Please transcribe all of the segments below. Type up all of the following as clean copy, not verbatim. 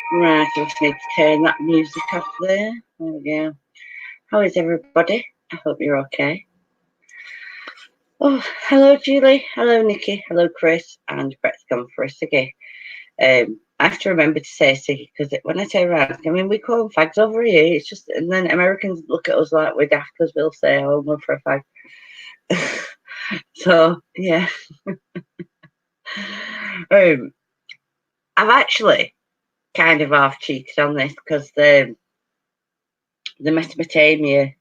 Right, I just need to turn that music off there. There we go. How is everybody? I hope you're okay. Oh, hello, Julie. Hello, Nikki. Hello, Chris. And Brett's gone for a ciggy. I have to remember to say ciggy because when I say around, I mean, we call them fags over here. It's just, and then Americans look at us like we're daft because we'll say, oh, we're for a fag. So, yeah. I've actually kind of half cheated on this because the Mesopotamia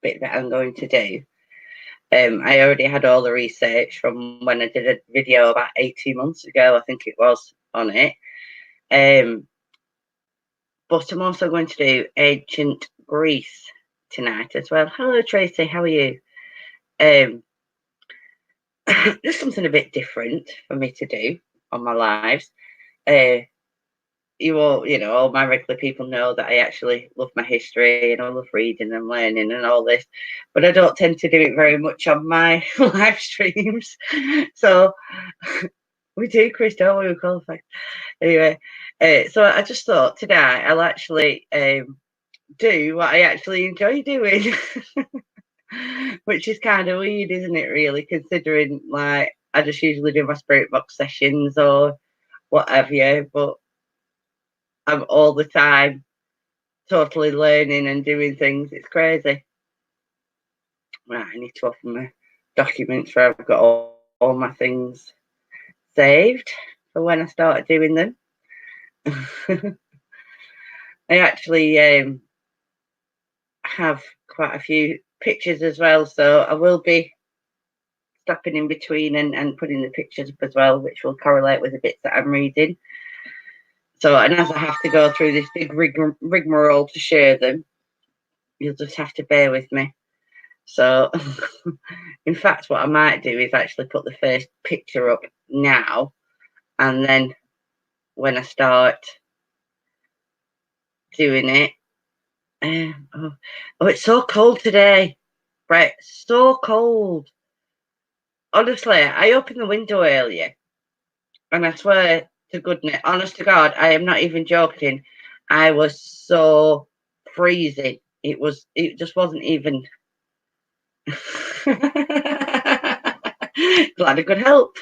bit that I'm going to do, I already had all the research from when I did a video about 18 months ago, I think it was, on it. But I'm also going to do ancient Greece tonight as well. Hello, Tracy. How are you? Just something a bit different for me to do on my lives. You all, all my regular people know that I actually love my history and I love reading and learning and all this, but I don't tend to do it very much on my live streams. So we do, Chris, don't we? We qualify. Anyway, so I just thought today I'll actually do what I actually enjoy doing, which is kind of weird, isn't it, really, considering, like, I just usually do my spirit box sessions or what have you, but I'm all the time totally learning and doing things. It's crazy. Right, I need to open my documents where I've got all my things saved for when I start doing them. I actually have quite a few pictures as well, so I will be stopping in between and putting the pictures up as well, which will correlate with the bits that I'm reading. So, and as I have to go through this big rigmarole to share them, you'll just have to bear with me. So, in fact, what I might do is actually put the first picture up now, and then when I start doing it, oh, it's so cold today, Brett. So cold. Honestly, I opened the window earlier, and I swear to goodness, honest to God, I am not even joking. I was so freezing. It just wasn't even. Glad I could help.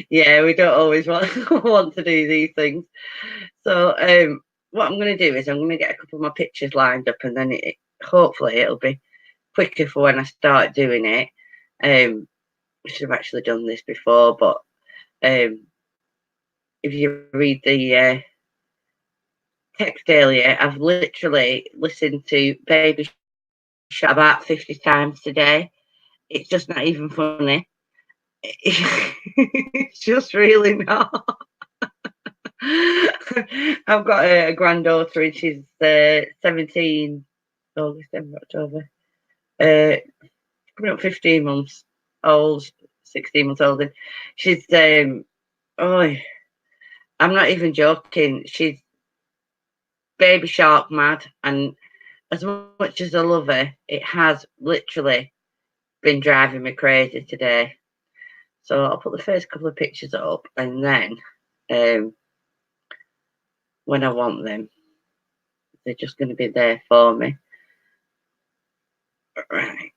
Yeah, we don't always want to do these things. So what I'm going to do is I'm going to get a couple of my pictures lined up, and then hopefully it'll be quicker for when I start doing it. I should have actually done this before, but if you read the text earlier, I've literally listened to Baby Shark about 50 times today. It's just not even funny. It's just really not. I've got a granddaughter, and she's 17, August, October. Coming up 15 months old, 16 months old. And she's, oh, I'm not even joking. She's Baby Shark mad. And as much as I love her, it has literally been driving me crazy today. So I'll put the first couple of pictures up, and then when I want them, they're just going to be there for me. Right.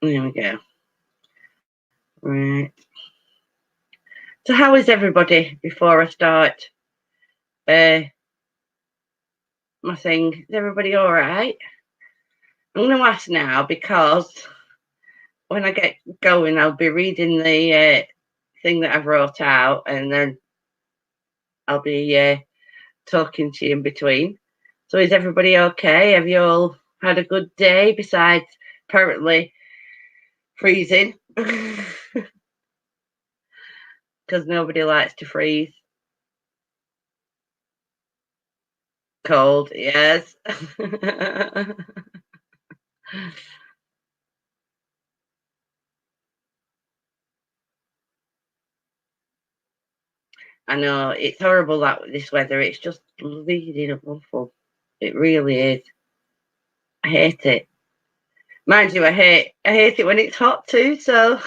There we go. Right. So how is everybody before I start my thing? Is everybody all right? I'm going to ask now because when I get going, I'll be reading the thing that I've wrote out, and then I'll be talking to you in between. So is everybody okay? Have you all had a good day besides apparently freezing? Because nobody likes to freeze. Cold, yes. I know, it's horrible that this weather. It's just bleeding awful. It really is. I hate it. Mind you, I hate it when it's hot too, so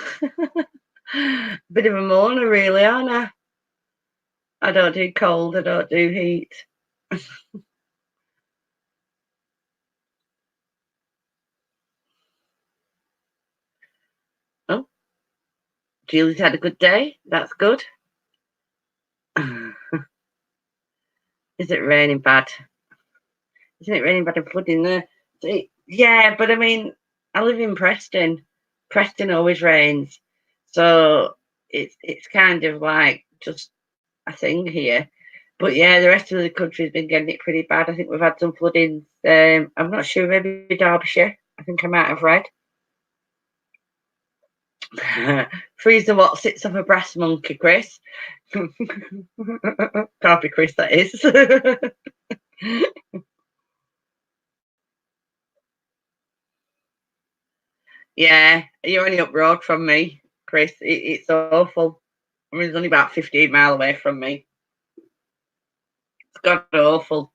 Bit of a moaner, really, aren't I? I don't do cold, I don't do heat. Oh, Julie's had a good day. That's good. Is it raining bad? Isn't it raining bad and flooding there? Yeah, but I mean, I live in Preston. Preston always rains. So it's kind of like just a thing here. But yeah, the rest of the country's been getting it pretty bad. I think we've had some flooding. I'm not sure, maybe Derbyshire. I think I might have read. Freezer what sits off a brass monkey, Chris. Can't be Chris, that is. Yeah, you're only up road from me, Chris. It's awful. I mean, it's only about 15 miles away from me. It's got awful.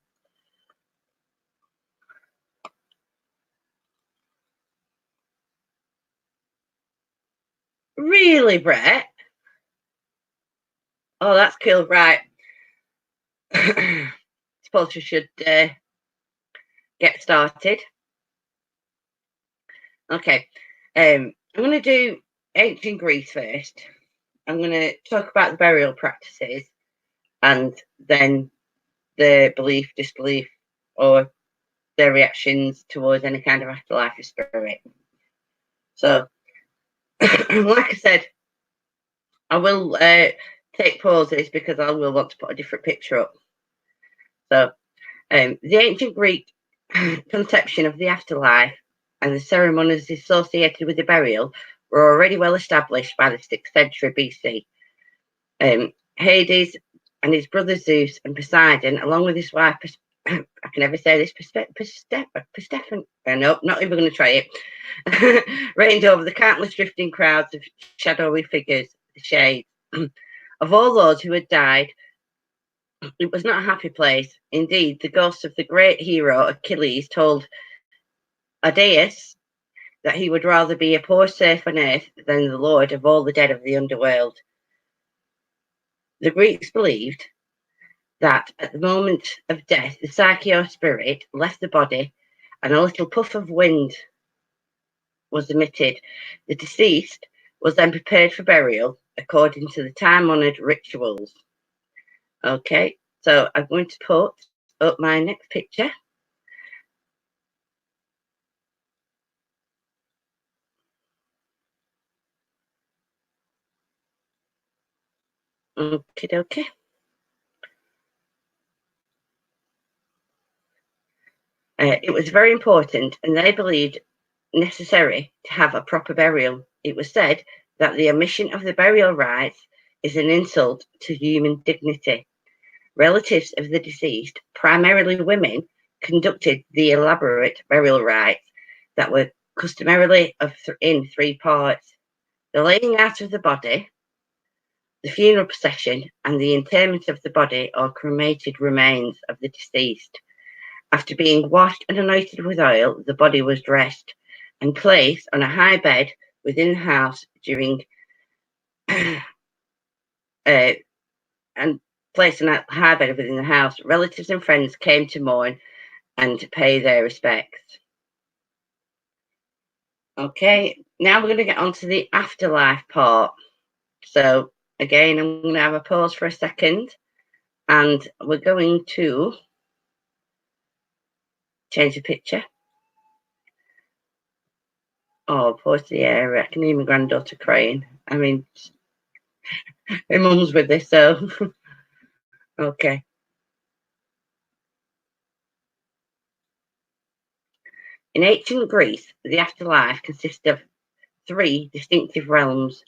Really, Brett? Oh, that's cool. Right. Suppose we should get started. Okay. I'm going to do ancient Greece first. I'm going to talk about the burial practices and then the belief, disbelief, or their reactions towards any kind of afterlife or spirit. So, like I said, I will take pauses because I will want to put a different picture up. So, the ancient Greek conception of the afterlife and the ceremonies associated with the burial were already well established by the 6th century BC. Hades and his brother Zeus and Poseidon, along with his wife, I can never say this, Persephone, no, not even going to try it, reigned over the countless drifting crowds of shadowy figures, the shades. Of all those who had died, it was not a happy place. Indeed, the ghost of the great hero Achilles told Aeneas that he would rather be a poor serf on earth than the lord of all the dead of the underworld. The Greeks believed that at the moment of death, the psyche or spirit left the body and a little puff of wind was emitted. The deceased was then prepared for burial according to the time-honoured rituals. Okay, so I'm going to put up my next picture. Okay. It was very important, and they believed necessary to have a proper burial. It was said that the omission of the burial rites is an insult to human dignity. Relatives of the deceased, primarily women, conducted the elaborate burial rites that were customarily in 3 parts: the laying out of the body, the funeral procession, and the interment of the body or cremated remains of the deceased. After being washed and anointed with oil, the body was dressed and placed on a high bed within the house during and placed on a high bed within the house. Relatives and friends came to mourn and to pay their respects. Okay, now we're going to get on to the afterlife part. So again, I'm going to have a pause for a second, and we're going to change the picture. Oh, pause the area. I can hear my granddaughter crying. I mean, my mum's with this, so okay. In ancient Greece, the afterlife consisted of 3 distinctive realms.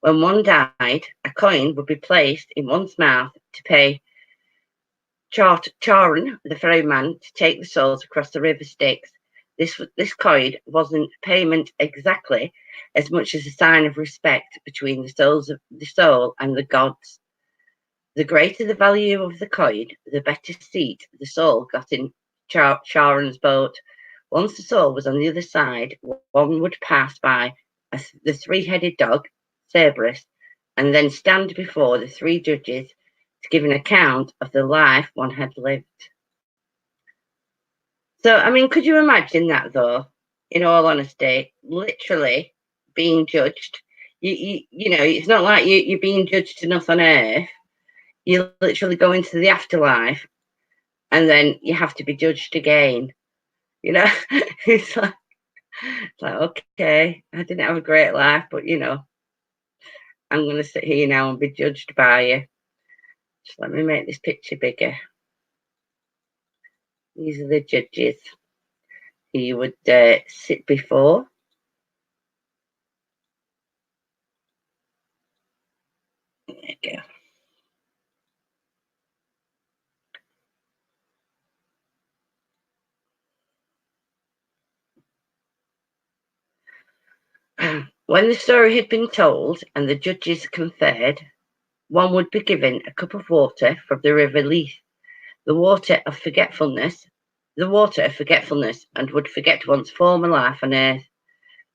When one died, a coin would be placed in one's mouth to pay Charon, the ferryman, to take the souls across the river Styx. This coin wasn't payment exactly, as much as a sign of respect between the soul and the gods. The greater the value of the coin, the better seat the soul got in Charon's boat. Once the soul was on the other side, one would pass by the 3-headed dog, Cerberus, and then stand before the three judges to give an account of the life one had lived. So, I mean, could you imagine that, though? In all honesty, literally being judged. You know, it's not like you're being judged enough on Earth. You literally go into the afterlife, and then you have to be judged again. You know, it's like, okay, I didn't have a great life, but you know, I'm going to sit here now and be judged by you. Just let me make this picture bigger. These are the judges who you would sit before. There you go. When the story had been told and the judges conferred, one would be given a cup of water from the river Leith, the water of forgetfulness, and would forget one's former life on earth.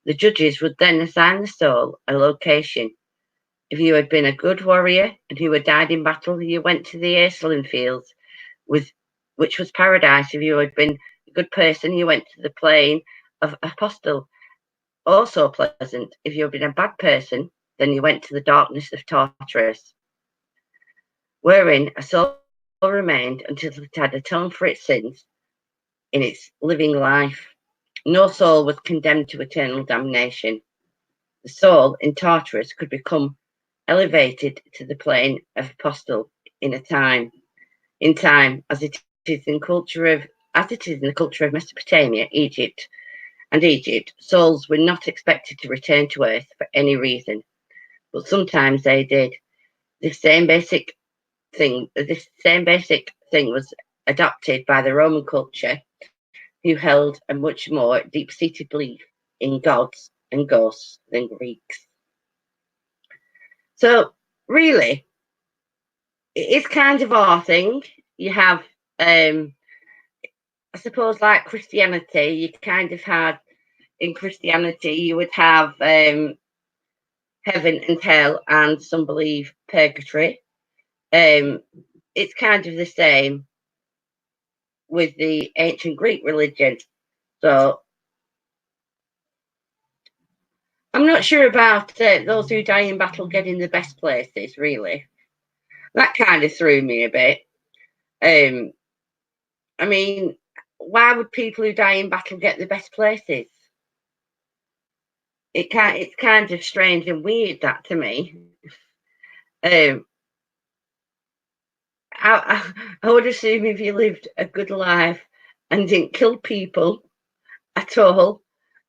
The judges would then assign the soul a location. If you had been a good warrior and who had died in battle, you went to the Ursuline fields, which was paradise. If you had been a good person, you went to the plain of Apostle, also pleasant. If you had been a bad person, then you went to the darkness of Tartarus, wherein a soul remained until it had atoned for its sins in its living life. No soul was condemned to eternal damnation. The soul in Tartarus could become elevated to the plane of Apostle in time, as it is in the culture of Mesopotamia, Egypt, souls were not expected to return to Earth for any reason, but sometimes they did. This same basic thing was adopted by the Roman culture, who held a much more deep-seated belief in gods and ghosts than Greeks. So, really, it is kind of our thing. You have, I suppose, like Christianity, you kind of had, in Christianity, you would have heaven and hell, and some believe purgatory. It's kind of the same with the ancient Greek religion. So I'm not sure about those who die in battle getting the best places, really. That kind of threw me a bit. I mean, why would people who die in battle get the best places? It's kind of strange and weird, that, to me. Um, I would assume if you lived a good life and didn't kill people at all,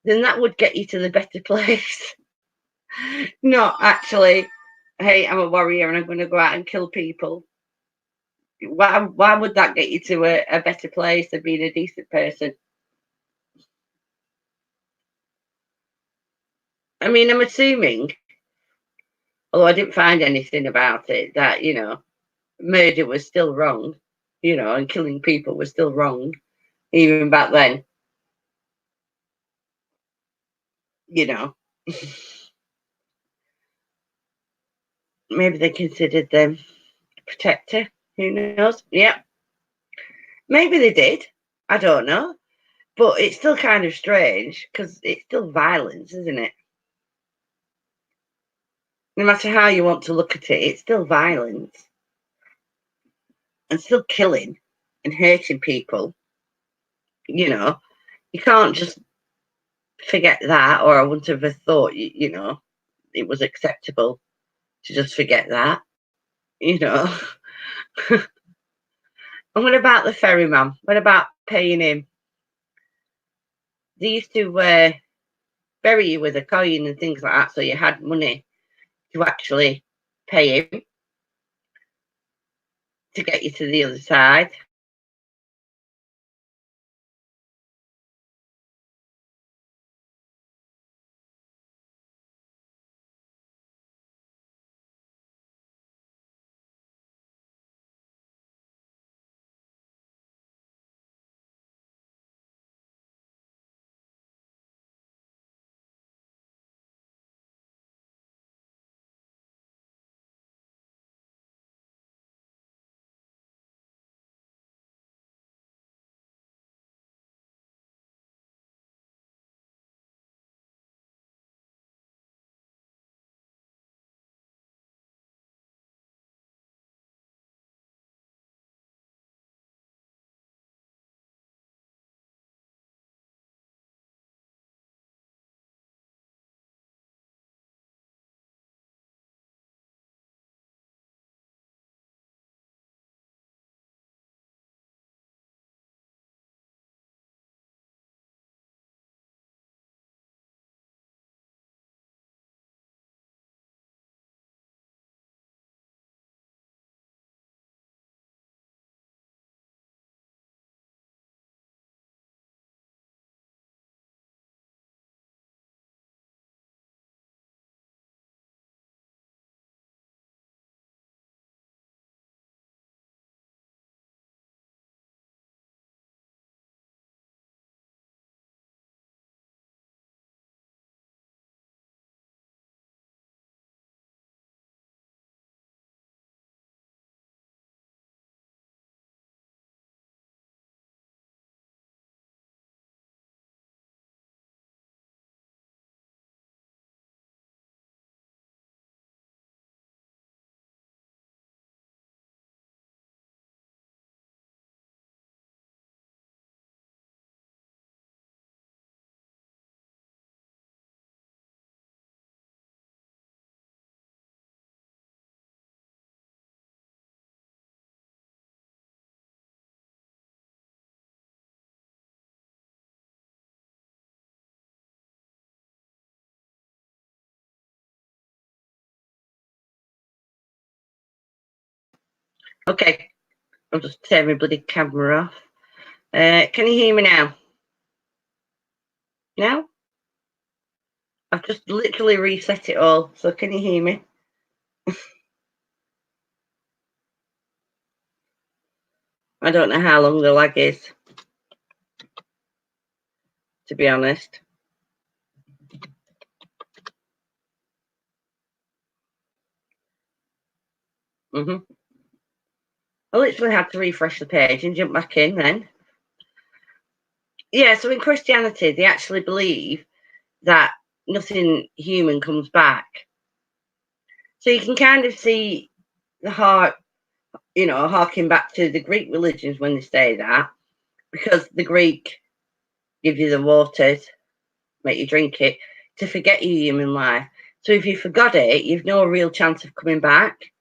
then that would get you to the better place. Not actually, hey, I'm a warrior and I'm going to go out and kill people. Why would that get you to a better place than being a decent person? I mean, I'm assuming, although I didn't find anything about it, that, you know, murder was still wrong, you know, and killing people was still wrong, even back then, you know. Maybe they considered them a protector. Who knows? Yeah, maybe they did. I don't know. But it's still kind of strange because it's still violence, isn't it? No matter how you want to look at it, it's still violence and still killing and hurting people. You know, you can't just forget that, or I wouldn't have thought, you know, it was acceptable to just forget that, you know. And what about the ferryman? What about paying him? They used to bury you with a coin and things like that, so you had money to actually pay him to get you to the other side. Okay, I'll just turn my bloody camera off. Can you hear me now? Now? I've just literally reset it all, so can you hear me? I don't know how long the lag is, to be honest. I literally had to refresh the page and jump back in then. Yeah, so in Christianity, they actually believe that nothing human comes back. So you can kind of see the heart, harking back to the Greek religions when they say that, because the Greek give you the waters, make you drink it, to forget your human life. So if you forgot it, you've no real chance of coming back.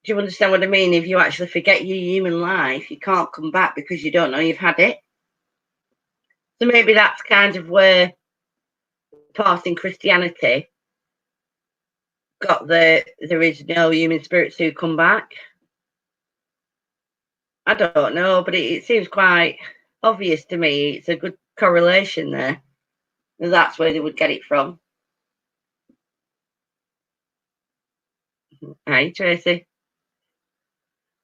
Do you understand what I mean? If you actually forget your human life, you can't come back because you don't know you've had it. So maybe that's kind of where part in Christianity got there is no human spirits who come back. I don't know, but it seems quite obvious to me. It's a good correlation there. And that's where they would get it from. Hi, Tracy.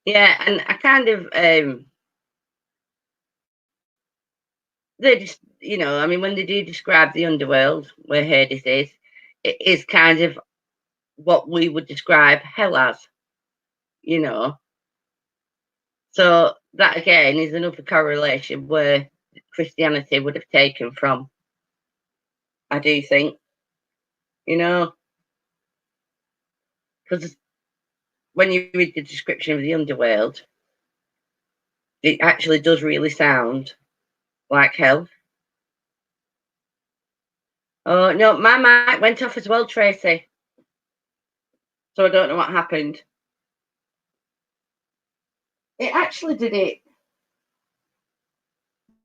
Yeah, and I kind of they just, I mean, when they do describe the underworld where Hades is, it is kind of what we would describe hell as, you know. So that again is another correlation where Christianity would have taken from. I do think, because when you read the description of the underworld, it actually does really sound like hell. Oh no, my mic went off as well, Tracy. So I don't know what happened. It actually did it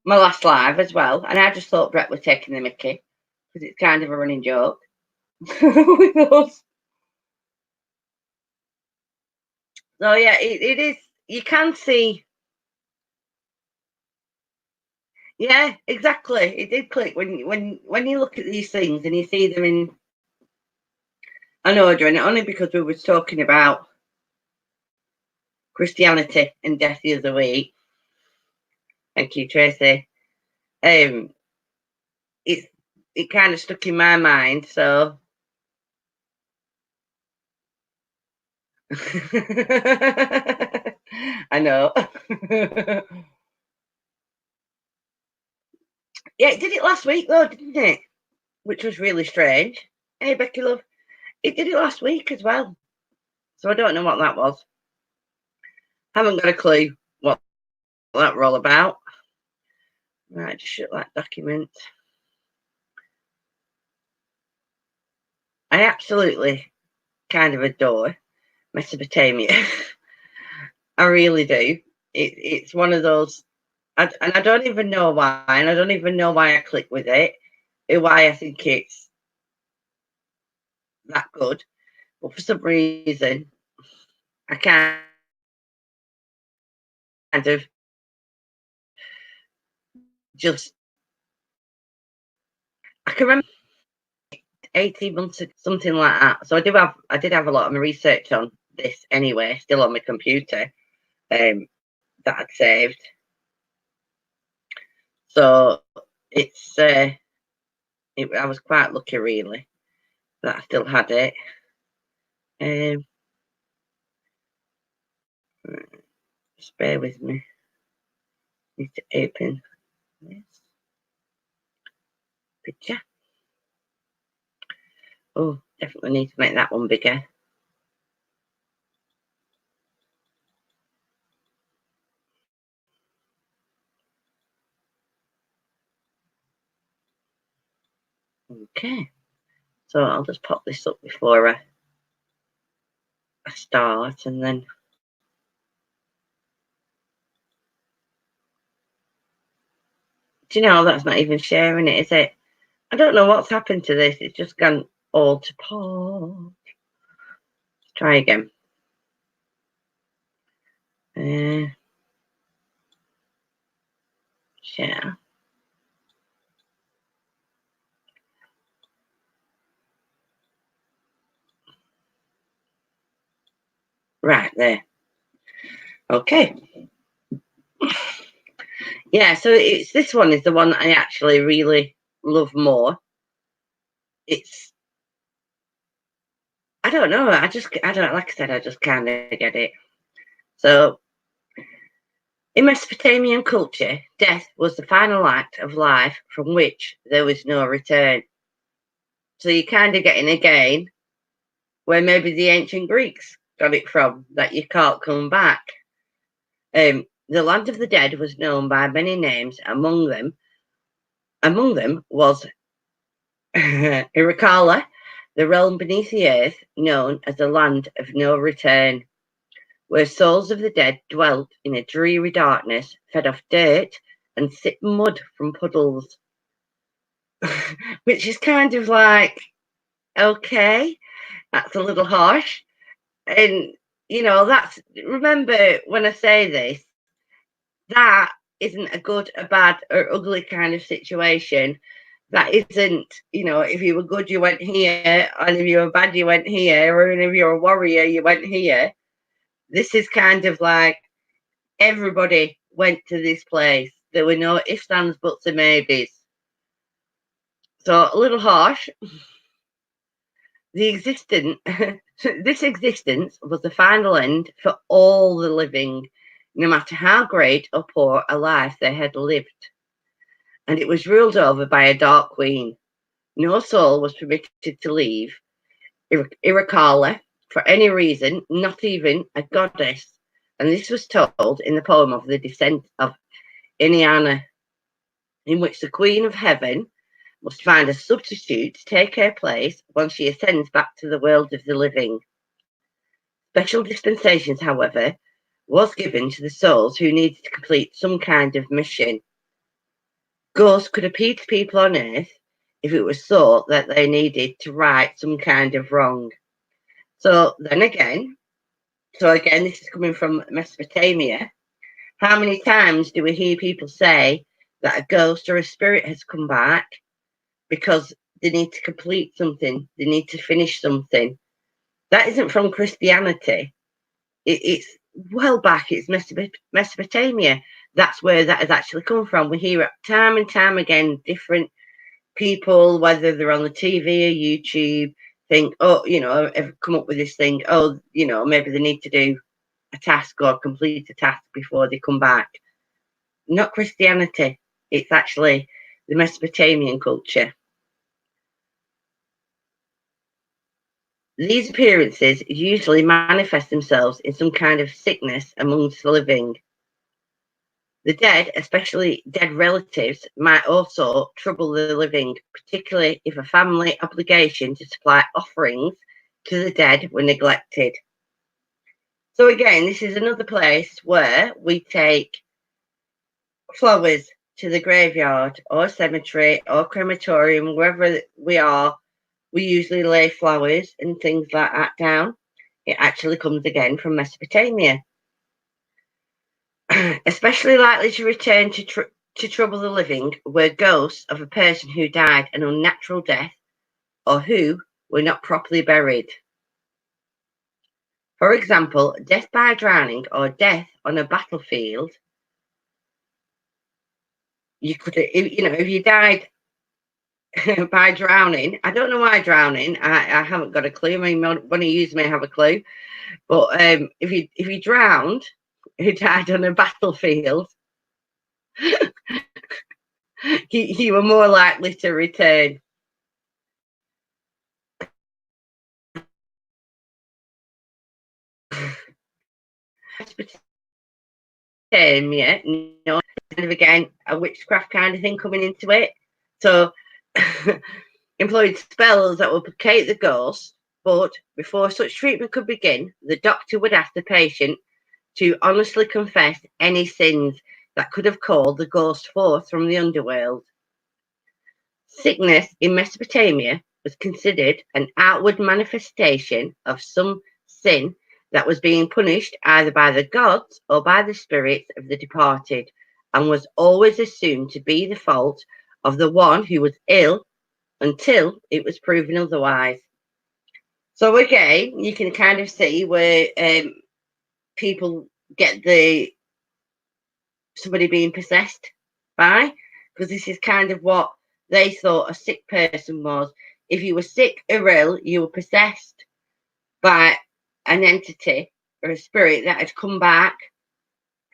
my last live as well, and I just thought Brett was taking the mickey because it's kind of a running joke with us. So yeah, it is. You can see. Yeah, exactly. It did click when you look at these things and you see them in an order, and only because we were talking about Christianity and death the other week. Thank you, Tracy. It kind of stuck in my mind, so I know. Yeah, it did it last week though, didn't it? Which was really strange. Hey, Becky love, it did it last week as well. So I don't know what that was. Haven't got a clue what that were all about. Right, just shut that document. I absolutely kind of adore Mesopotamia. I really do. It's one of those, and I don't even know why, and I don't even know why I click with it, or why I think it's that good. But for some reason, I kind of just, I can remember 18 months ago, something like that. So I did have a lot of my research on this anyway, still on my computer, that I'd saved. So it's, I was quite lucky really that I still had it. Just bear with me. Need to open this picture. Oh, definitely need to make that one bigger. Okay, so I'll just pop this up before I start, and then do you know that's not even sharing it, is it? I don't know what's happened to this. It's just gone all to pot. Let's try again. Share. Right there. Okay. Yeah, so it's this one is the one that I actually really love more. It's I don't know. I don't like I said. I just kind of get it. So in Mesopotamian culture, death was the final act of life from which there was no return. So you're kind of getting again where maybe the ancient Greeks got it from, that you can't come back. The land of the dead was known by many names. Among them was Irikala, the realm beneath the earth, known as the land of no return, where souls of the dead dwelt in a dreary darkness, fed off dirt and sipped mud from puddles. Which is kind of like, okay, that's a little harsh. And, that's, remember when I say this, that isn't a good, a bad, or ugly kind of situation. That isn't, if you were good, you went here, and if you were bad, you went here, or if you're a warrior, you went here. This is kind of like everybody went to this place. There were no ifs, ands, buts, and maybes. So a little harsh. This existence was the final end for all the living, no matter how great or poor a life they had lived. And it was ruled over by a dark queen. No soul was permitted to leave Irikala for any reason, not even a goddess. And this was told in the poem of the Descent of Iniana, in which the Queen of Heaven must find a substitute to take her place once she ascends back to the world of the living. Special dispensations, however, was given to the souls who needed to complete some kind of mission. Ghosts could appear to people on Earth if it was thought that they needed to right some kind of wrong. So again, this is coming from Mesopotamia. How many times do we hear people say that a ghost or a spirit has come back because they need to complete something, they need to finish something? That isn't from Christianity. It's well back, it's Mesopotamia. That's where that has actually come from. We hear it time and time again, different people, whether they're on the TV or YouTube, think, have come up with this thing, maybe they need to do a task or complete a task before they come back. Not Christianity. It's actually the Mesopotamian culture. These appearances usually manifest themselves in some kind of sickness amongst the living. The dead, especially dead relatives, might also trouble the living, particularly if a family obligation to supply offerings to the dead were neglected. So again, this is another place where we take flowers to the graveyard or cemetery or crematorium, wherever we are. We usually lay flowers and things like that down. It actually comes again from Mesopotamia. Especially likely to return to trouble the living were ghosts of a person who died an unnatural death or who were not properly buried. For example, death by drowning or death on a battlefield. You could, if you died by drowning, I don't know why drowning. I haven't got a clue. I mean, one of you may have a clue, but if you drowned, who died on a battlefield, you were more likely to return. Yeah, kind of again a witchcraft kind of thing coming into it. So employed spells that would placate the ghost, but before such treatment could begin, the doctor would ask the patient to honestly confess any sins that could have called the ghost forth from the underworld. Sickness in Mesopotamia was considered an outward manifestation of some sin that was being punished either by the gods or by the spirits of the departed, and was always assumed to be the fault of the one who was ill until it was proven otherwise. So again, you can kind of see where people get somebody being possessed by, because this is kind of what they thought a sick person was. If you were sick or ill, you were possessed by an entity or a spirit that had come back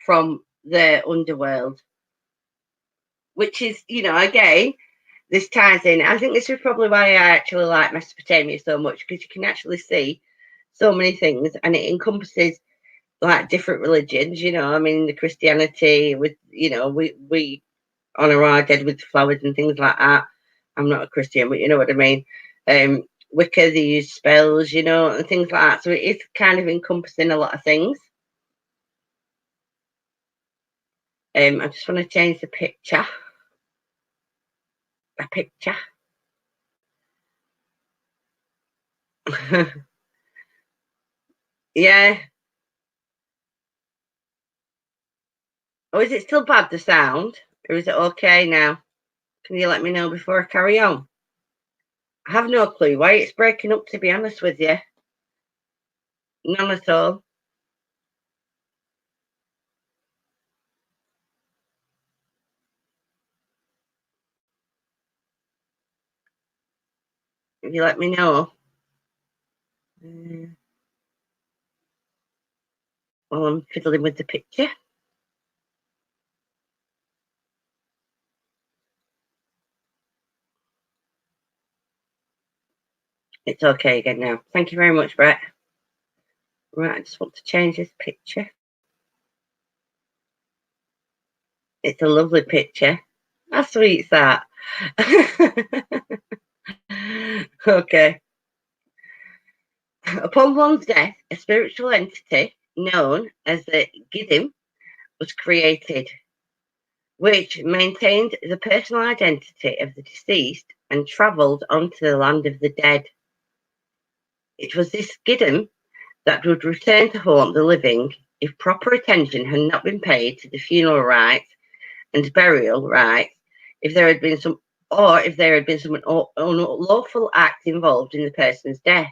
from the underworld, which is, again, this ties in. I think this is probably why I actually like Mesopotamia so much, because you can actually see so many things, and it encompasses like different religions. I mean, the Christianity with, we honor our dead with flowers and things like that. I'm not a Christian, but you know what I mean. Wicca, they use spells, and things like that. So it is kind of encompassing a lot of things. I just want to change the picture. A picture. Yeah. Oh, is it still bad, the sound? Or is it okay now? Can you let me know before I carry on? I have no clue why it's breaking up, to be honest with you. None at all. If you let me know. While I'm fiddling with the picture. It's okay again now. Thank you very much, Brett. Right, I just want to change this picture. It's a lovely picture. How sweet is that? Okay. Upon one's death, a spiritual entity known as the Gidim was created, which maintained the personal identity of the deceased and travelled onto the land of the dead. It was this Gidim that would return to haunt the living if proper attention had not been paid to the funeral rites and burial rites, if there had been some unlawful act involved in the person's death.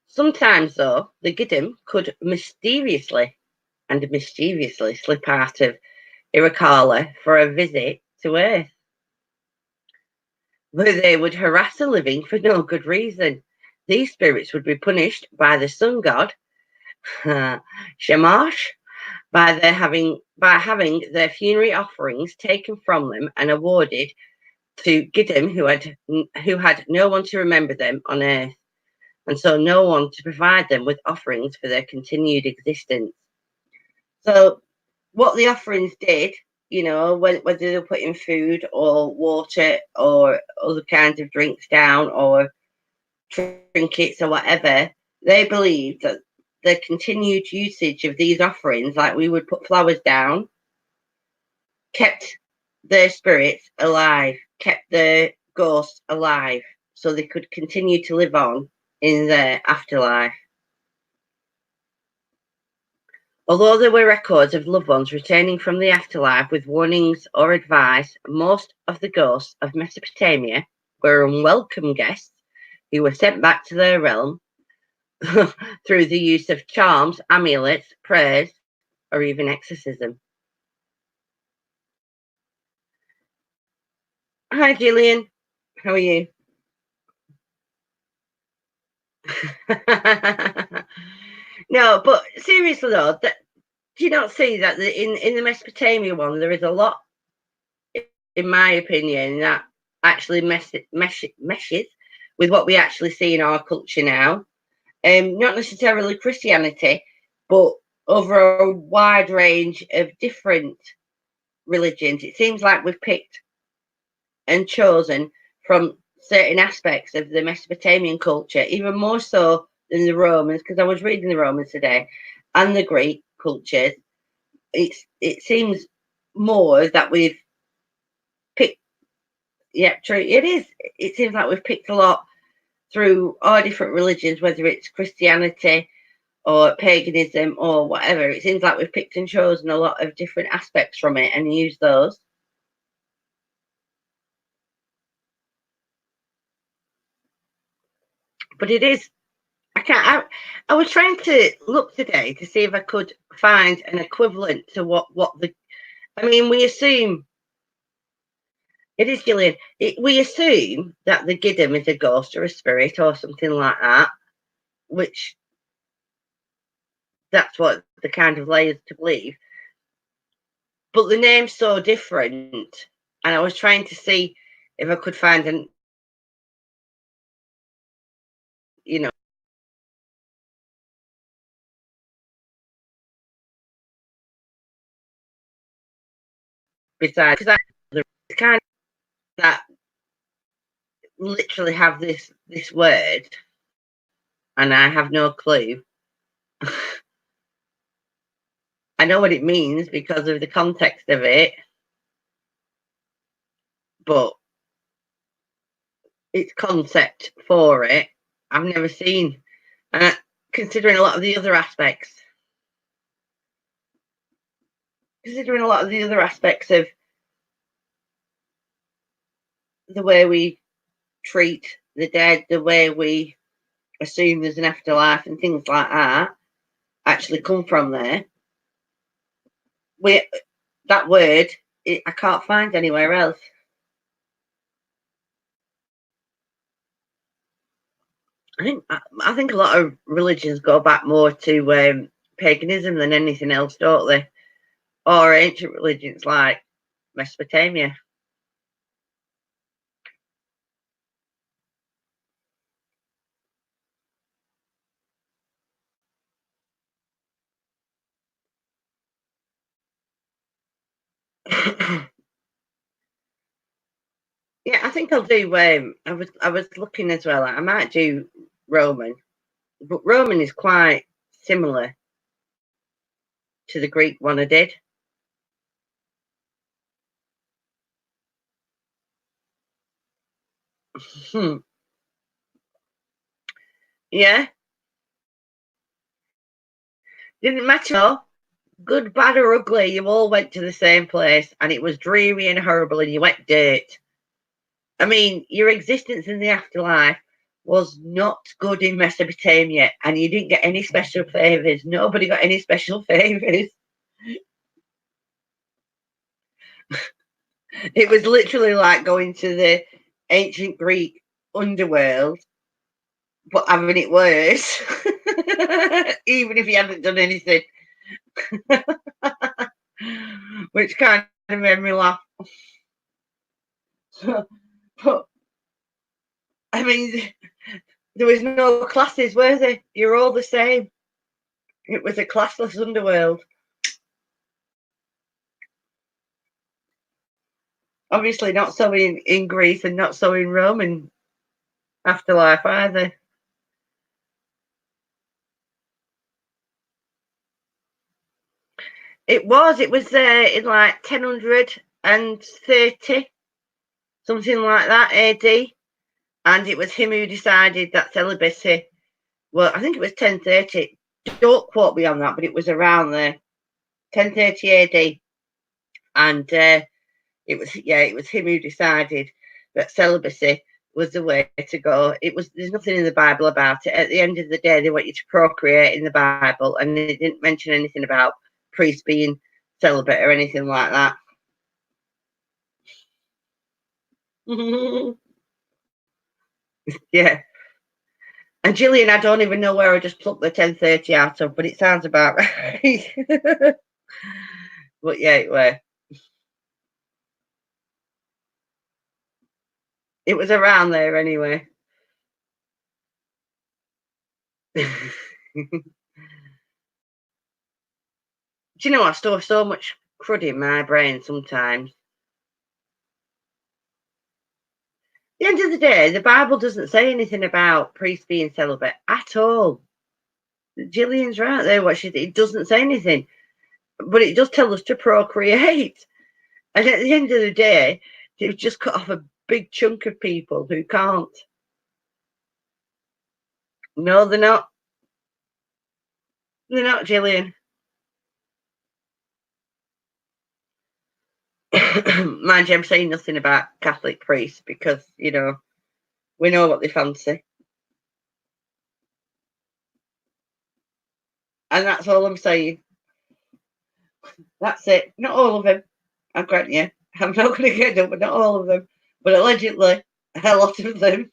Sometimes, though, the Gidim could mysteriously and mischievously slip out of Irakala for a visit to Earth, where they would harass the living for no good reason. These spirits would be punished by the sun god, Shamash, by having their funerary offerings taken from them and awarded to Gidim, who had no one to remember them on Earth, and so no one to provide them with offerings for their continued existence. So what the offerings did, whether they were putting food or water or other kinds of drinks down or trinkets or whatever, they believed that the continued usage of these offerings, like we would put flowers down, kept their spirits alive, kept their ghosts alive, so they could continue to live on in their afterlife. Although there were records of loved ones returning from the afterlife with warnings or advice, most of the ghosts of Mesopotamia were unwelcome guests who were sent back to their realm through the use of charms, amulets, prayers, or even exorcism. Hi, Gillian. How are you? No, but seriously though, do you not see that in the Mesopotamia one, there is a lot, in my opinion, that actually meshes with what we actually see in our culture now. Not necessarily Christianity, but over a wide range of different religions. It seems like we've picked and chosen from certain aspects of the Mesopotamian culture, even more so than the Romans, because I was reading the Romans today, and the Greek cultures. It seems more that we've picked Yeah, true. It is. It seems like we've picked a lot through all different religions, whether it's Christianity or paganism or whatever. It seems like we've picked and chosen a lot of different aspects from it and used those. But it is. I can't. I was trying to look today to see if I could find an equivalent to what the. I mean, we assume it is Gillian. We assume that the Gidim is a ghost or a spirit or something like that, which that's what the kind of layers to believe. But the name's so different, and I was trying to see if I could find an, you know, besides because the kind of that literally have this word, and I have no clue. I know what it means because of the context of it, but its concept for it, I've never seen. And considering a lot of the other aspects, considering a lot of the other aspects of the way we treat the dead, the way we assume there's an afterlife, and things like that, actually come from there. We that word, I can't find anywhere else. I think a lot of religions go back more to paganism than anything else, don't they? Or ancient religions like Mesopotamia. Yeah, I think I'll do. I was looking as well. I might do Roman, but Roman is quite similar to the Greek one I did. Hmm. Yeah, didn't matter. Good, bad, or ugly, you all went to the same place, and it was dreary and horrible, and you wet dirt. I mean, your existence in the afterlife was not good in Mesopotamia, and you didn't get any special favors. Nobody got any special favors. It was literally like going to the ancient Greek underworld, but having it worse, even if you hadn't done anything, which kind of made me laugh. But I mean, there was no classes, were there? You're all the same. It was a classless underworld. Obviously, not so in Greece and not so in Roman afterlife either. It was there in like 1030, something like that, AD. And it was him who decided that celibacy. Well, I think it was 1030. Don't quote me on that, but it was around there, 1030 AD. And it was him who decided that celibacy was the way to go. There's nothing in the Bible about it. At the end of the day, they want you to procreate in the Bible, and they didn't mention anything about priests being celibate or anything like that. Yeah. And Gillian, I don't even know where I just plucked the 1030 out of, but it sounds about right. But yeah, it was around there anyway. Do you know I store so much crud in my brain sometimes? At the end of the day, the Bible doesn't say anything about priests being celibate at all. Gillian's right there. It doesn't say anything, but it does tell us to procreate. And at the end of the day, they've just cut off a big chunk of people who can't. No, they're not. They're not, Gillian. Mind you, I'm saying nothing about Catholic priests because, you know, we know what they fancy. And that's all I'm saying. That's it. Not all of them. I grant you. I'm not going to get them, but not all of them. But allegedly, a lot of them.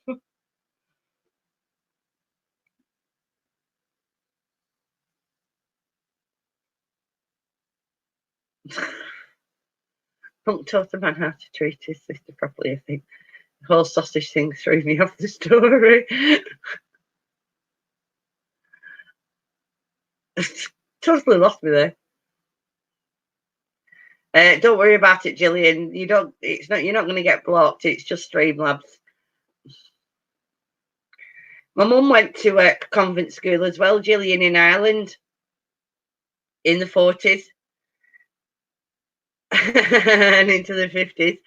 Punk taught a man how to treat his sister properly, I think. The whole sausage thing threw me off the story. Totally lost me there. Don't worry about it, Gillian. You don't. It's not. You're not going to get blocked. It's just Streamlabs. My mum went to a convent school as well, Gillian, in Ireland, in the 40s and into the 50s,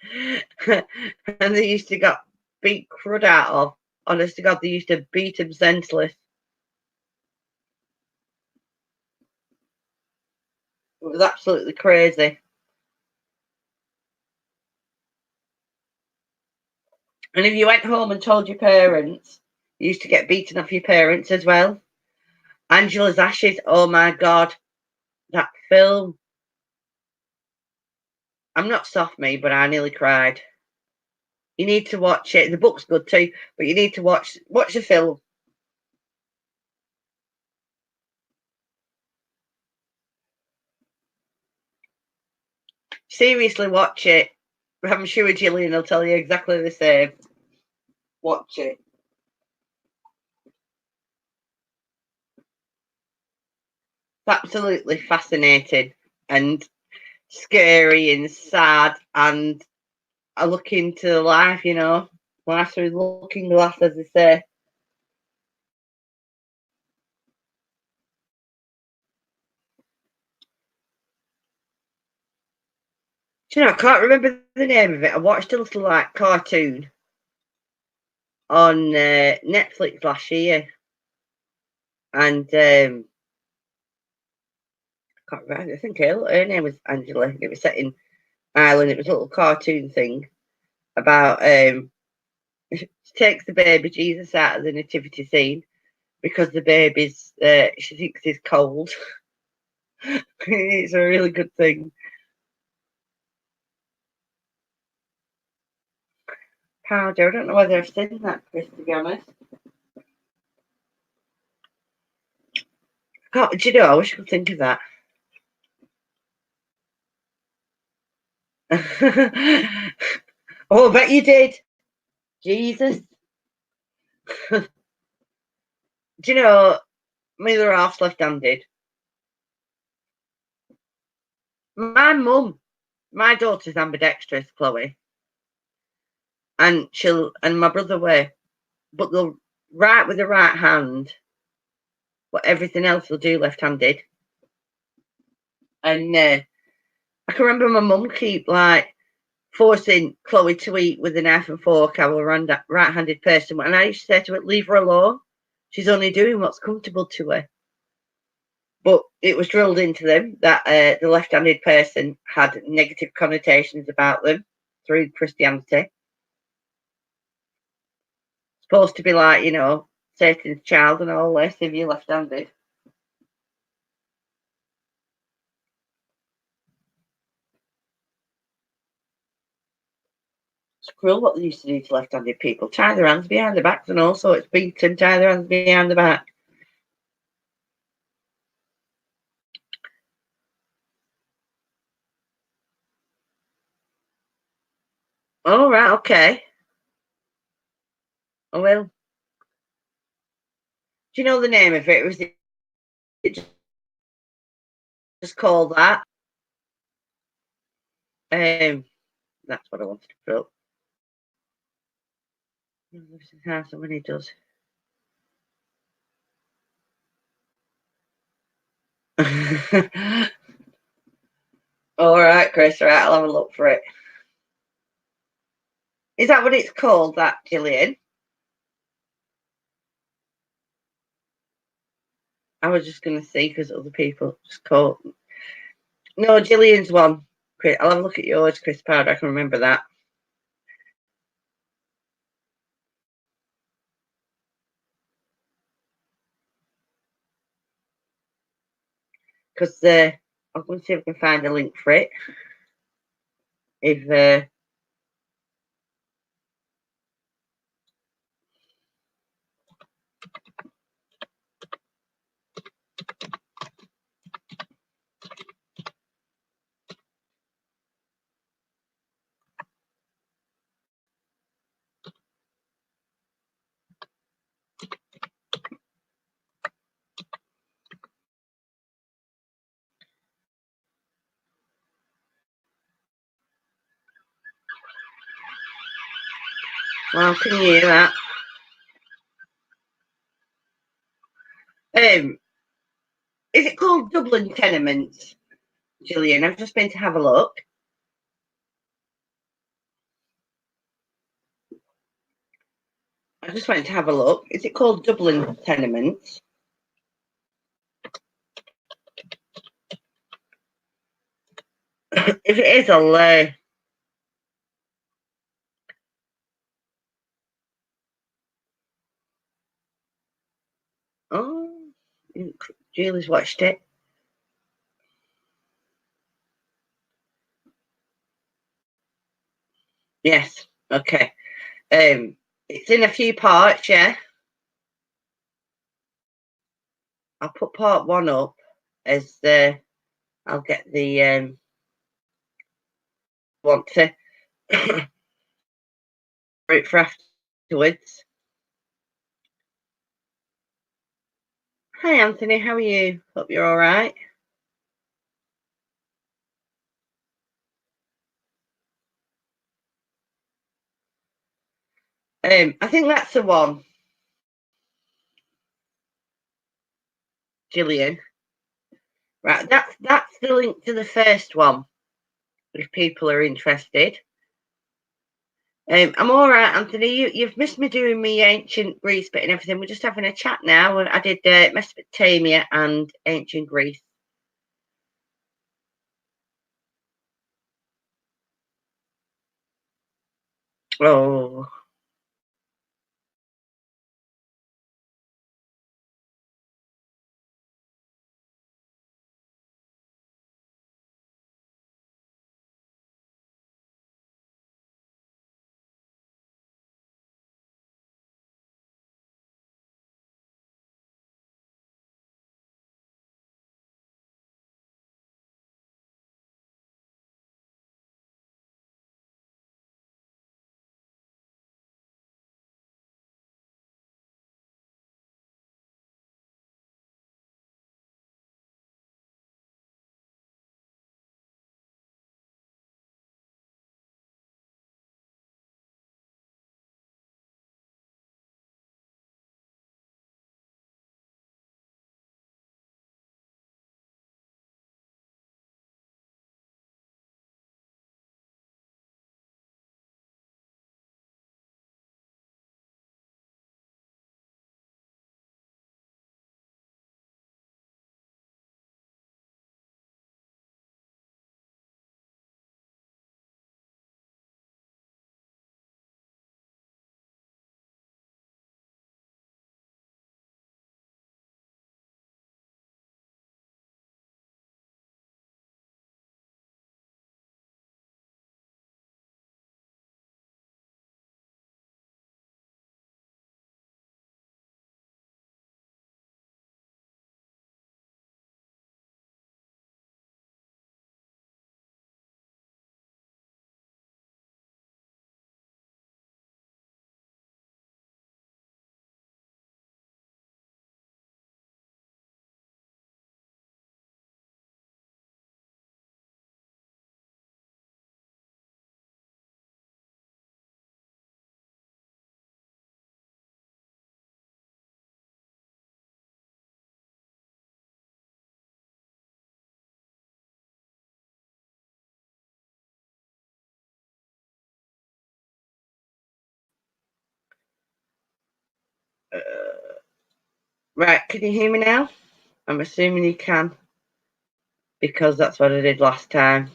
and they used to get beat crud out of. Honest to God, they used to beat them senseless. It was absolutely crazy. And if you went home and told your parents, you used to get beaten off your parents as well. Angela's Ashes, oh my God, that film. I'm not soft me, but I nearly cried. You need to watch it. The book's good too, but you need to watch the film. Seriously, watch it. I'm sure Gillian will tell you exactly the same. Watch it. It's absolutely fascinating and scary and sad and a look into life, you know. Life through the looking glass, as they say. Do you know, I can't remember the name of it. I watched a little like cartoon on Netflix last year, and I can't remember. I think her name was Angela. It was set in Ireland. It was a little cartoon thing about she takes the baby Jesus out of the nativity scene because the baby's she thinks is cold. It's a really good thing. Powder. I don't know whether I've seen that, Chris, to be honest. Do you know, I wish I could think of that. Oh, I bet you did. Jesus. Do you know, my other half's left-handed. My mum, my daughter's ambidextrous, Chloe, and my brother were, but they'll write with the right hand, but everything else they'll do left-handed. And I can remember my mum keep like forcing Chloe to eat with a knife and fork. I'm a right-handed person, and I used to say to her, "Leave her alone. She's only doing what's comfortable to her." But it was drilled into them that the left-handed person had negative connotations about them through Christianity. Supposed to be like, you know, Satan's child and all this if you're left-handed. It's cruel what they used to do to left-handed people. Tie their hands behind their backs and also it's beaten, tie their hands behind the back. All right, okay. I will. Do you know the name of it? Was it just called that? That's what I wanted to put up. How so many does. All right, Chris. All right, I'll have a look for it. Is that what it's called, that, Gillian? I was just going to see because other people just call. No, Gillian's one. Chris, I'll have a look at yours, Chris Powder. I can remember that. Because I'm going to see if I can find a link for it. If well, can you hear that? Is it called Dublin Tenements, Gillian? I've just been to have a look. I just went to have a look. Is it called Dublin Tenements? If it is, I'll. Oh, Julie's watched it. Yes. Okay. It's in a few parts. Yeah. I'll put part one up as I'll get the want to it for afterwards. Hi Anthony, how are you? Hope you're all right. I think that's the one, Gillian. Right, that's the link to the first one. If people are interested. I'm all right, Anthony. You've missed me doing me ancient Greece bit and everything. We're just having a chat now. I did Mesopotamia and ancient Greece. Oh, Right, can you hear me now? I'm assuming you can, because that's what I did last time.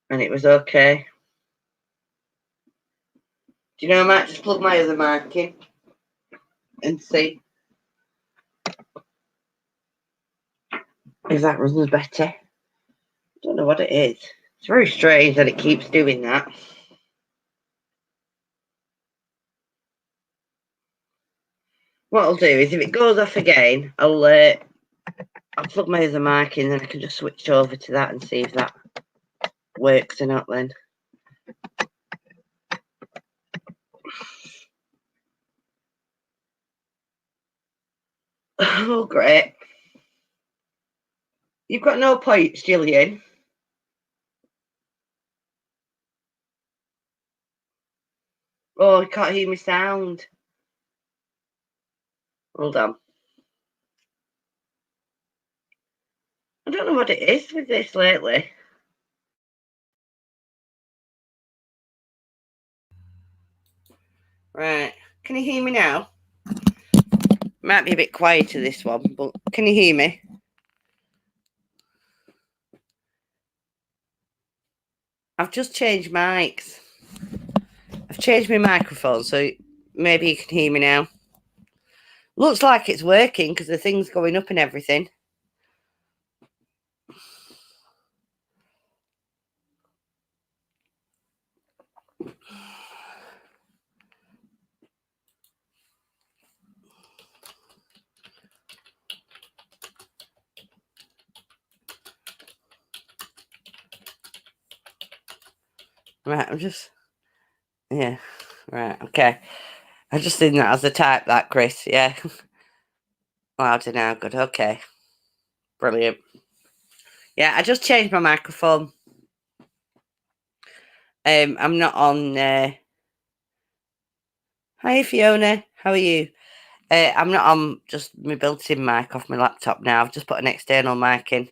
And it was okay. Do you know, I might just plug my other mic in and see if that runs better. Don't know what it is. It's very strange that it keeps doing that. What I'll do is, if it goes off again, I'll plug my other mic in, then I can just switch over to that and see if that works or not then. Oh, great. You've got no points, Gillian. Oh, you can't hear me sound. Hold on. I don't know what it is with this lately. Right. Can you hear me now? Might be a bit quieter, this one, but can you hear me? I've just changed mics. I've changed my microphone, so maybe you can hear me now. Looks like it's working because the thing's going up and everything. Right, yeah, right, okay. I just did that as a type, that, Chris, yeah. Louder now, good, okay. Brilliant. Yeah, I just changed my microphone. I'm not on... Hi, Fiona, how are you? I'm not on just my built-in mic off my laptop now. I've just put an external mic in.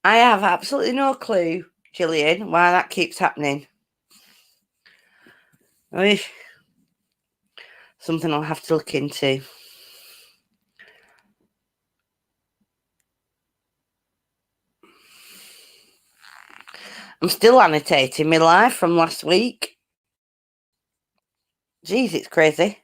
I have absolutely no clue, Gillian, why that keeps happening. Something I'll have to look into. I'm still annotating my life from last week. Jeez, it's crazy.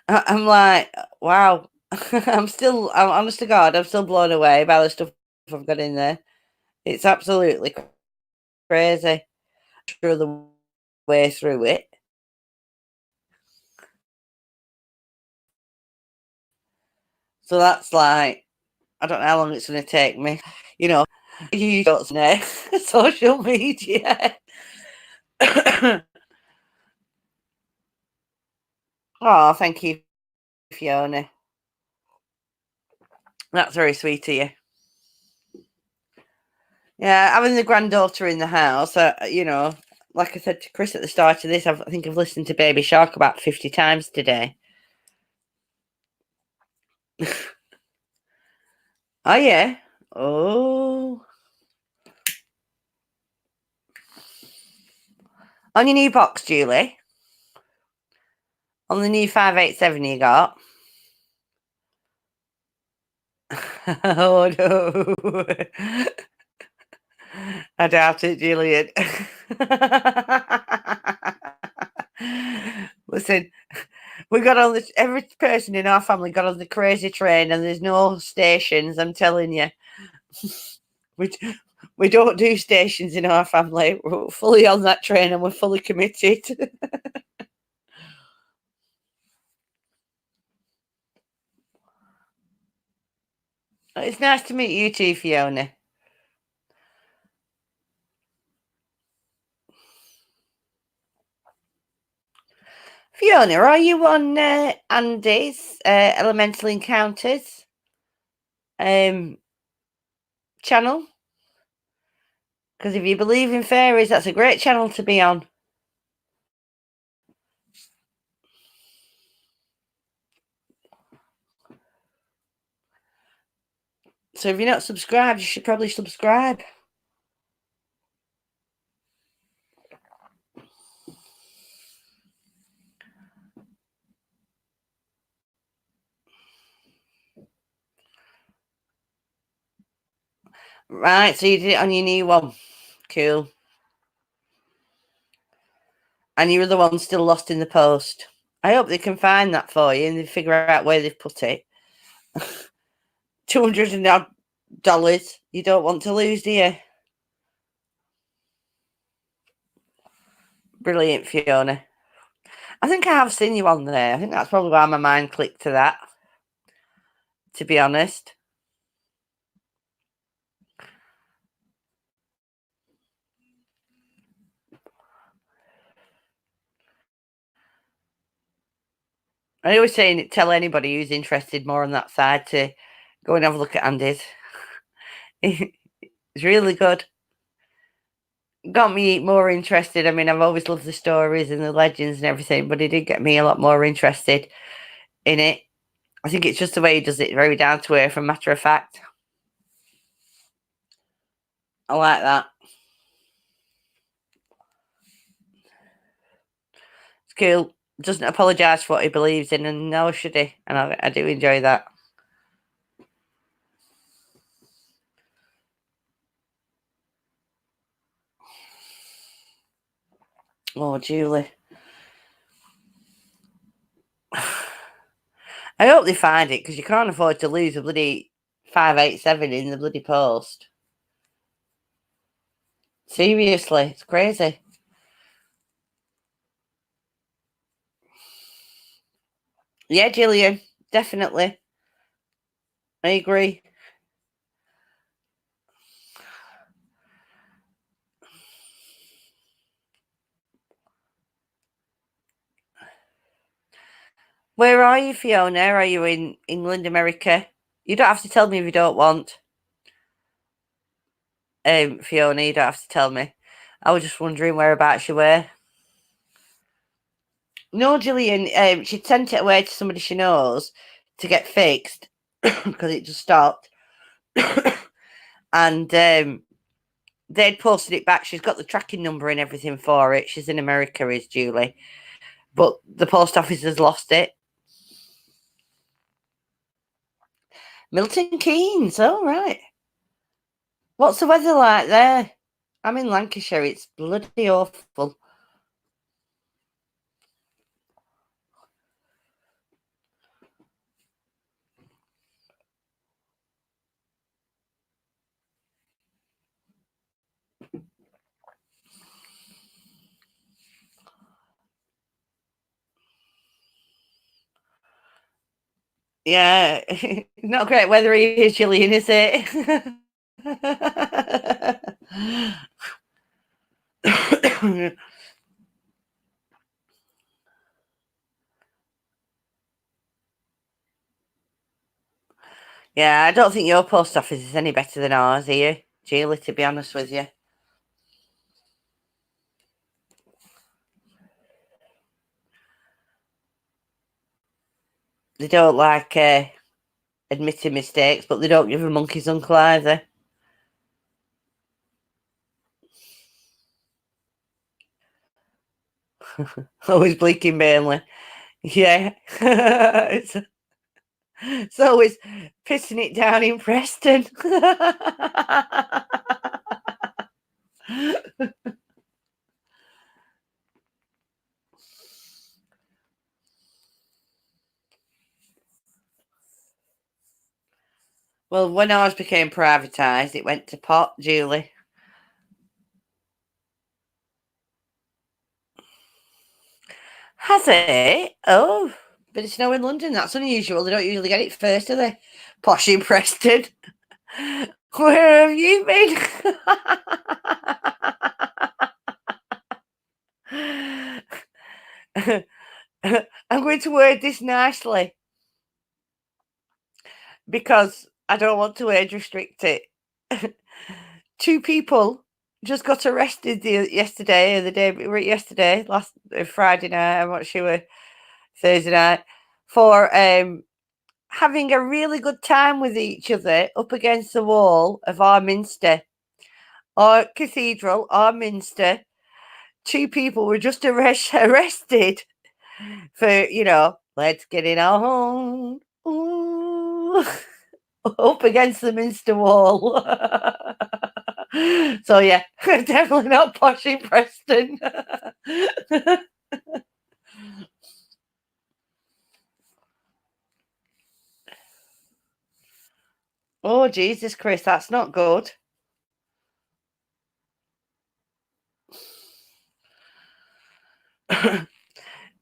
I'm like, wow. I'm honest to God, I'm still blown away by the stuff I've got in there. It's absolutely crazy. Through the way through it. So that's like, I don't know how long it's going to take me. You know, you don't know social media. Oh, thank you, Fiona. That's very sweet of you. Yeah, having the granddaughter in the house, you know, like I said to Chris at the start of this, I think I've listened to Baby Shark about 50 times today. Oh, yeah. Oh. On your new box, Julie. On the new 587 you got. Oh, no. I doubt it, Julian. Listen, we got on this. Every person in our family got on the crazy train, and there's no stations. I'm telling you, we don't do stations in our family. We're fully on that train, and we're fully committed. It's nice to meet you too, Fiona. Fiona, are you on Andy's Elemental Encounters channel? Because if you believe in fairies, that's a great channel to be on. So if you're not subscribed, you should probably subscribe. Right, so you did it on your new one. Cool. And your other one's still lost in the post. I hope they can find that for you and they figure out where they've put it. $200 you don't want to lose, do you? Brilliant, Fiona. I think I have seen you on there. I think that's probably why my mind clicked to that, to be honest. I always say, tell anybody who's interested more on that side to go and have a look at Andy's. It's really good. Got me more interested. I mean, I've always loved the stories and the legends and everything, but it did get me a lot more interested in it. I think it's just the way he does it, very down to earth and matter of fact. I like that. It's cool. Doesn't apologise for what he believes in, and no, should he? And I do enjoy that. Oh, Julie. I hope they find it, because you can't afford to lose a bloody 587 in the bloody post. Seriously, it's crazy. Yeah, Gillian, definitely. I agree. Where are you, Fiona? Are you in England, America? You don't have to tell me if you don't want. Fiona, you don't have to tell me. I was just wondering whereabouts you were. No, Gillian, she sent it away to somebody she knows to get fixed because it just stopped. And they'd posted it back. She's got the tracking number and everything for it. She's in America, is Julie. But the post office has lost it. Milton Keynes, oh, right. What's the weather like there? I'm in Lancashire. It's bloody awful. Yeah, not great weather here, Gillian, is it? Yeah, I don't think your post office is any better than ours here, Julie, to be honest with you. They don't like admitting mistakes, but they don't give a monkey's uncle either. Always bleak in Burnley. Yeah. It's always pissing it down in Preston. Well, when ours became privatised, it went to pot, Julie. Has it? Oh, but it's snow in London. That's unusual. They don't usually get it first, do they? Posh in Preston. Where have you been? I'm going to word this nicely because I don't want to age restrict it. 2 people just got arrested yesterday, last Friday night, I'm not sure, Thursday night, for having a really good time with each other up against the wall of our Minster or cathedral or Minster. Two people were just arrested for, let's get it on. Ooh. Up against the Minster wall. So yeah, definitely not posh in Preston. Oh Jesus, Chris, that's not good.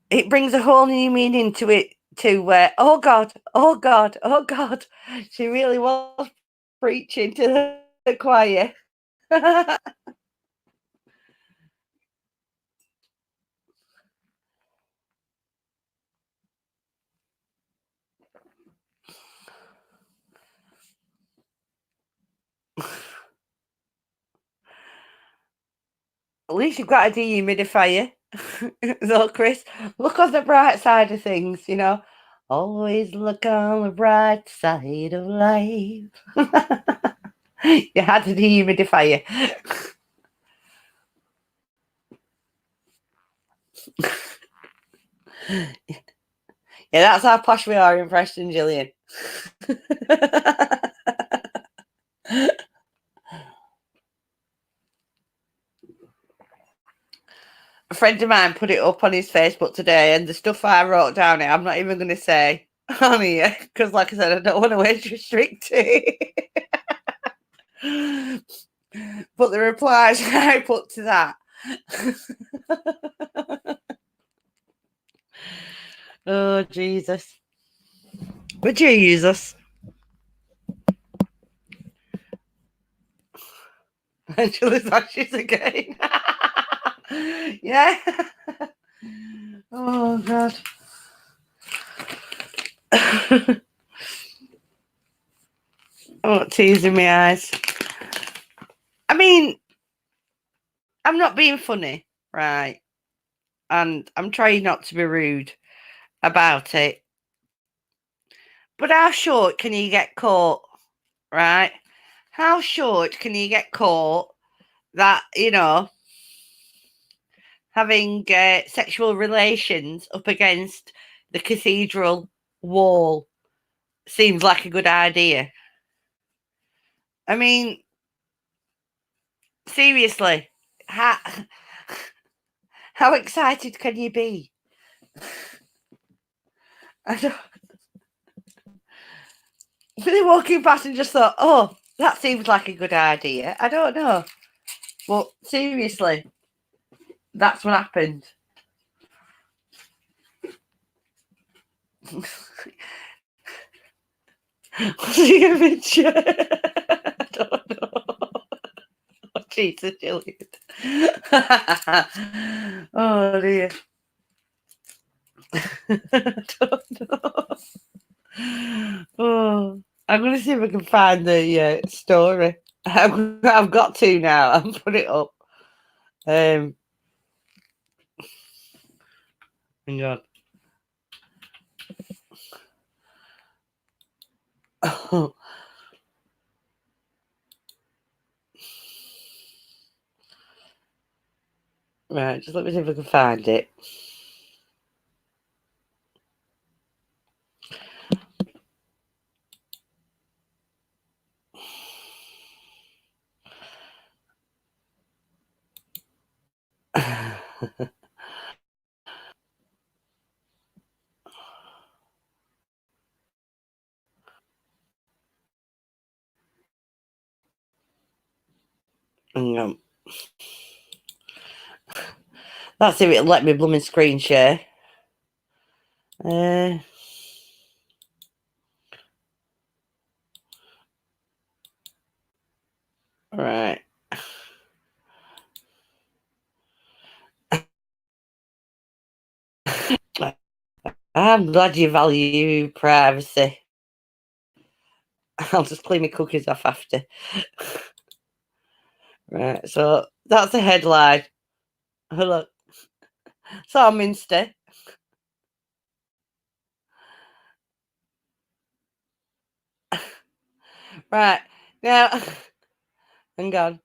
It brings a whole new meaning to it. Oh God, oh God, oh God, she really was preaching to the choir. At least you've got a dehumidifier. So, Chris, look on the bright side of things, Always look on the bright side of life. You had a dehumidifier. Yeah, that's how posh we are in Preston, Gillian. A friend of mine put it up on his Facebook today, and the stuff I wrote down, I'm not even going to say on here because, like I said, I don't want to age restrict it. But the replies I put to that. Oh, Jesus. Would you use us? Angela's ashes again. Yeah. Oh, God. Oh, teasing my eyes. I mean, I'm not being funny, right? And I'm trying not to be rude about it. But how short can you get caught, right? How short can you get caught that, having sexual relations up against the cathedral wall seems like a good idea? I mean, seriously, how excited can you be? I don't. They walking past and just thought, oh, that seems like a good idea. I don't know. But seriously, that's what happened. Was he a picture? I don't know. Oh, Jesus, Gillian. Oh, dear. I don't know. Oh, I'm going to see if I can find the story. I've got to now. I'll put it up. Hang on. Oh. Right, just let me see if I can find it. Hang on. Let's see if it'll let me blooming screen share. Right. I'm glad you value privacy. I'll just clean my cookies off after. Right, so that's the headline. Look. So Minster. Right. Now, hang on.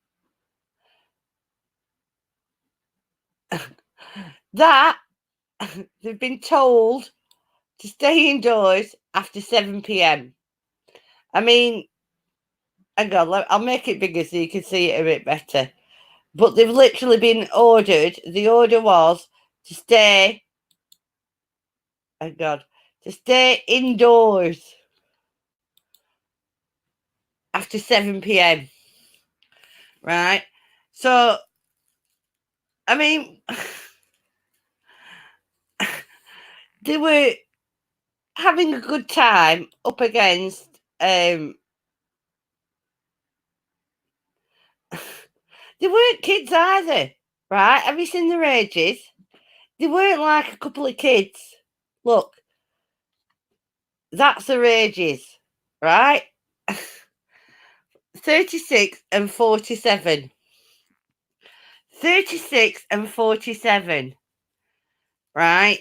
That they've been told to stay indoors after 7 p.m. I mean, hang on, I'll make it bigger so you can see it a bit better. But they've literally been ordered, the order was to stay, oh God, to stay indoors after 7 p.m. Right? So, I mean, they were having a good time up against they weren't kids either, right? Have you seen their ages? They weren't like a couple of kids. Look, that's their ages, right? 36 and 47. 36 and 47, right?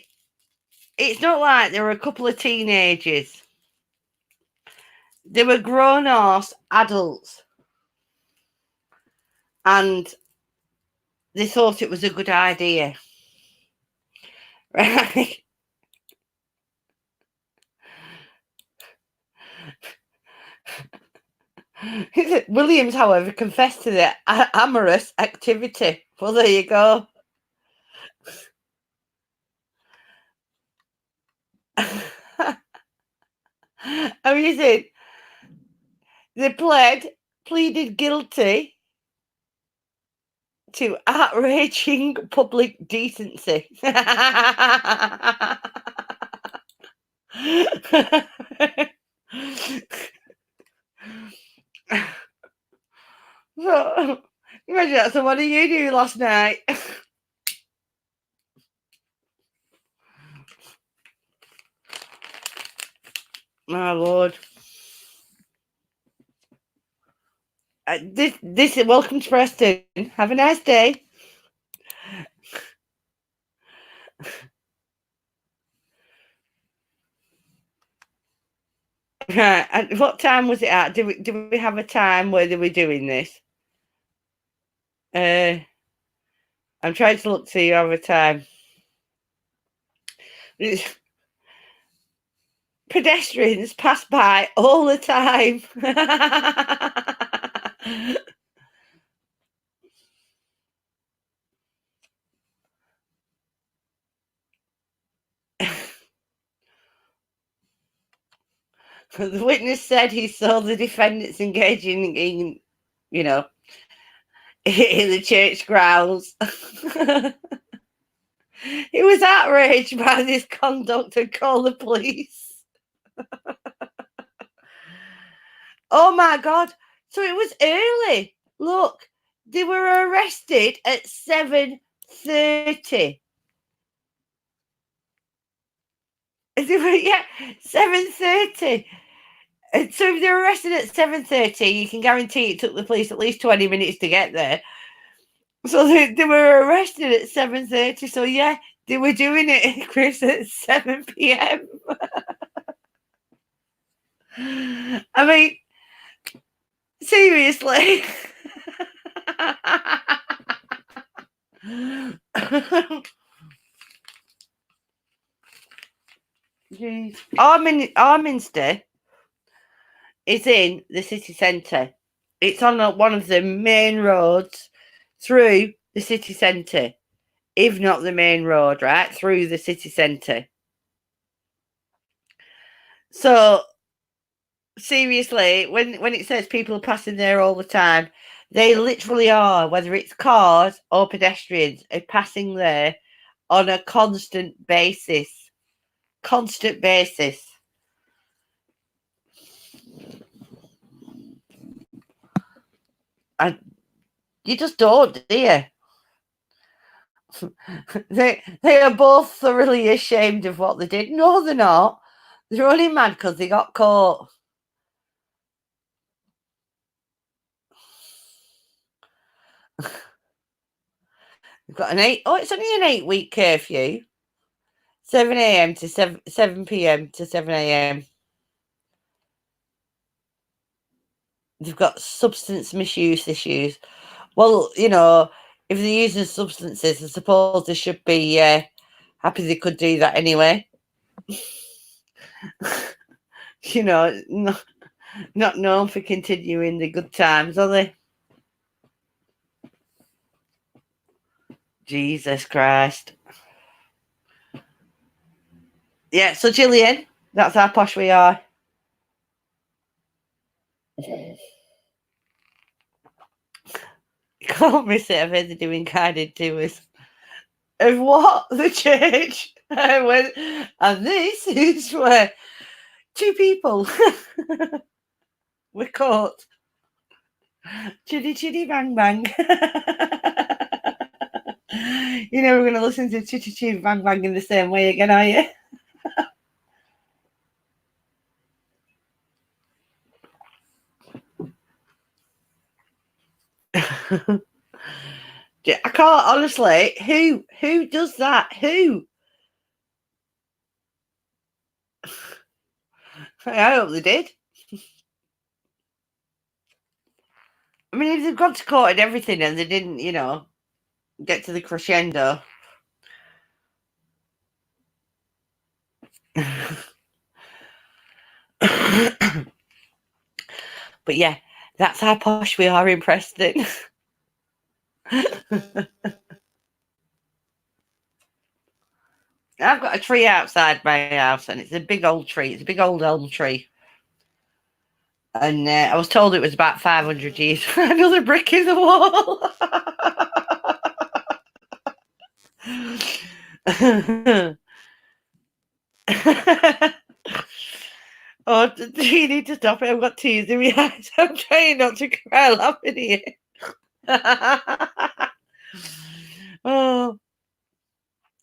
It's not like they were a couple of teenagers. They were grown-ass adults. And they thought it was a good idea. Right? Williams, however, confessed to the amorous activity. Well, there you go. I mean, they pleaded guilty to outraging public decency. So, imagine that. So, what did you do last night? My lord. This is welcome to Preston. Have a nice day. Right. And what time was it at? Do we have a time where they were doing this? I'm trying to look to see over time. Pedestrians pass by all the time. The witness said he saw the defendants engaging in, in the church grounds. He was outraged by this conduct and called the police. Oh my God. So it was early. Look, they were arrested at 7:30. Yeah, 7:30. And so if they're arrested at 7:30, you can guarantee it took the police at least 20 minutes to get there. So they were arrested at 7:30. So yeah, they were doing it, Chris, at 7 p.m. I mean, seriously. Arminster is in the city centre. It's on one of the main roads through the city centre, if not the main road, right? Through the city centre. So, seriously, when it says people are passing there all the time, they literally are, whether it's cars or pedestrians, are passing there on a constant basis. Constant basis. And you just don't, do you? They are both thoroughly ashamed of what they did. No, they're not. They're only mad because they got caught. We've got it's only an 8-week curfew. 7 a.m. to 7 p.m. to 7 a.m. they've got substance misuse issues. Well, you know, if they're using substances, I suppose they should be happy they could do that anyway. You know, not known for continuing the good times, are they? Jesus Christ. Yeah, so Gillian, that's how posh we are. You can't miss it. I've heard they're doing guided tours. Of what? The church. And this is where 2 people were caught. Chitty chitty bang bang. You're never going to listen to chitty chitty bang bang in the same way again, are you? I can't honestly. Who does that? Who? I hope they did. I mean, if they've gone to court and everything and they didn't, you know, get to the crescendo. But yeah, that's how posh we are in Preston. I've got a tree outside my house, and it's a big old tree. It's a big old elm tree. And I was told it was about 500 years. Another brick in the wall. Oh, you need to stop it. I've got tears in my eyes. I'm trying not to cry laughing here. Oh,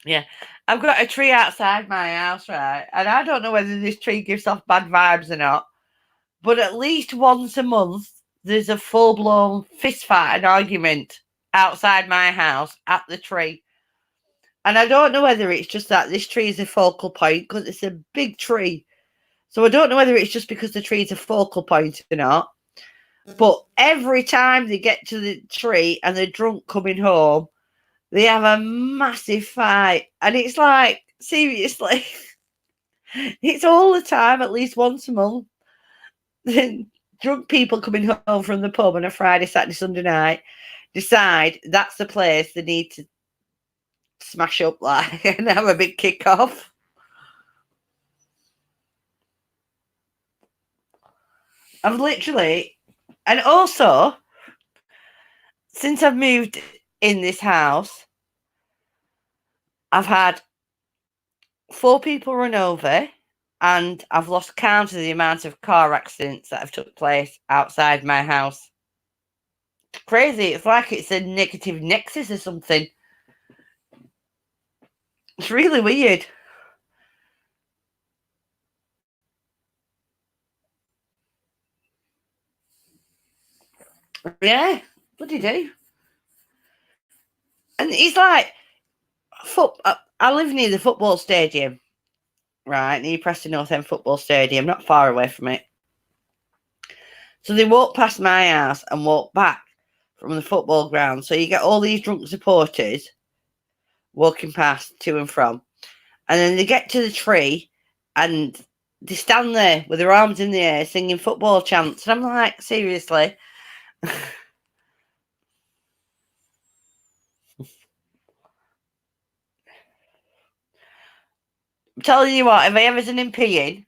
yeah. I've got a tree outside my house, right? And I don't know whether this tree gives off bad vibes or not, but at least once a month, there's a full-blown fist fight and argument outside my house at the tree. And I don't know whether it's just that this tree is a focal point because it's a big tree. So I don't know whether it's just because the tree is a focal point or not. But every time they get to the tree and they're drunk coming home, they have a massive fight. And it's like, seriously, it's all the time, at least once a month. Drunk people coming home from the pub on a Friday, Saturday, Sunday night decide that's the place they need to smash up like and have a big kick off. I've literally, and also, since I've moved in this house, I've had 4 people run over, and I've lost count of the amount of car accidents that have took place outside my house. It's crazy. It's like it's a negative nexus or something. It's really weird. Yeah, bloody do. And it's like, I live near the football stadium, right? Near Preston North End football stadium, not far away from it. So they walk past my house and walk back from the football ground. So you get all these drunk supporters walking past to and from. And then they get to the tree and they stand there with their arms in the air singing football chants. And I'm like, seriously? I'm telling you what, if I ever seen him peeing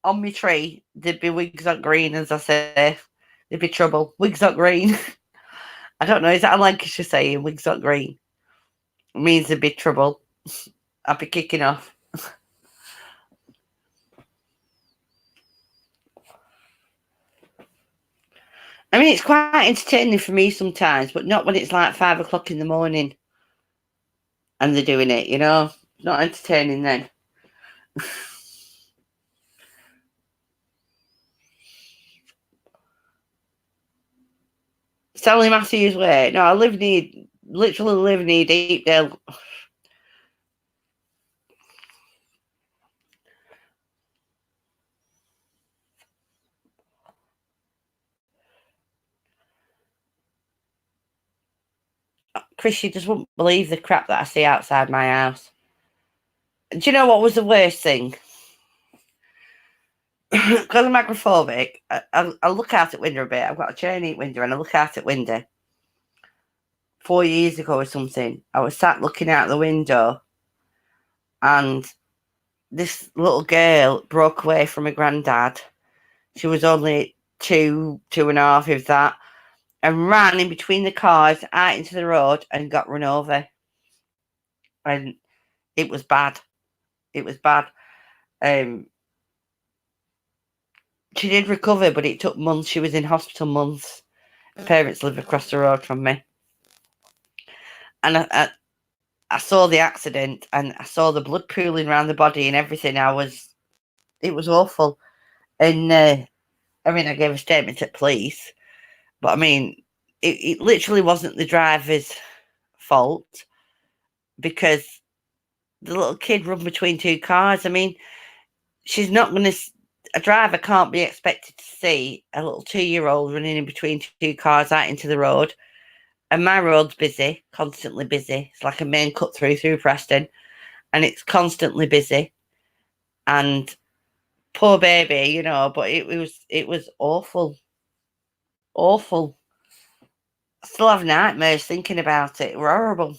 on my tree, there'd be wigs not green, as I say. There'd be trouble. Wigs not green. I don't know, is that a Lancashire saying, wigs not green? It means there'd be trouble. I'd be kicking off. I mean, it's quite entertaining for me sometimes, but not when it's like 5 o'clock in the morning and they're doing it, you know? Not entertaining then. Stanley Matthews Way. No, I literally live near Deepdale. Chris, you just wouldn't believe the crap that I see outside my house. Do you know what was the worst thing? Because I'm agoraphobic, I look out at window a bit. I've got a chain window, and I look out at window. 4 years ago or something, I was sat looking out the window, and this little girl broke away from her granddad. She was only 2.5, if that, and ran in between the cars out into the road and got run over. And it was bad. It was bad. She did recover, but it took months. She was in hospital months. Her parents live across the road from me. And I saw the accident, and I saw the blood pooling around the body and everything. It was awful. And I gave a statement to police, but I mean, it literally wasn't the driver's fault, because the little kid run between two cars. I mean, she's not going to. A driver can't be expected to see a little 2-year-old running in between two cars out into the road. And my road's busy, constantly busy. It's like a main cut through Preston, and it's constantly busy. And poor baby, you know, but it was awful. Awful. I still have nightmares thinking about it. We're horrible.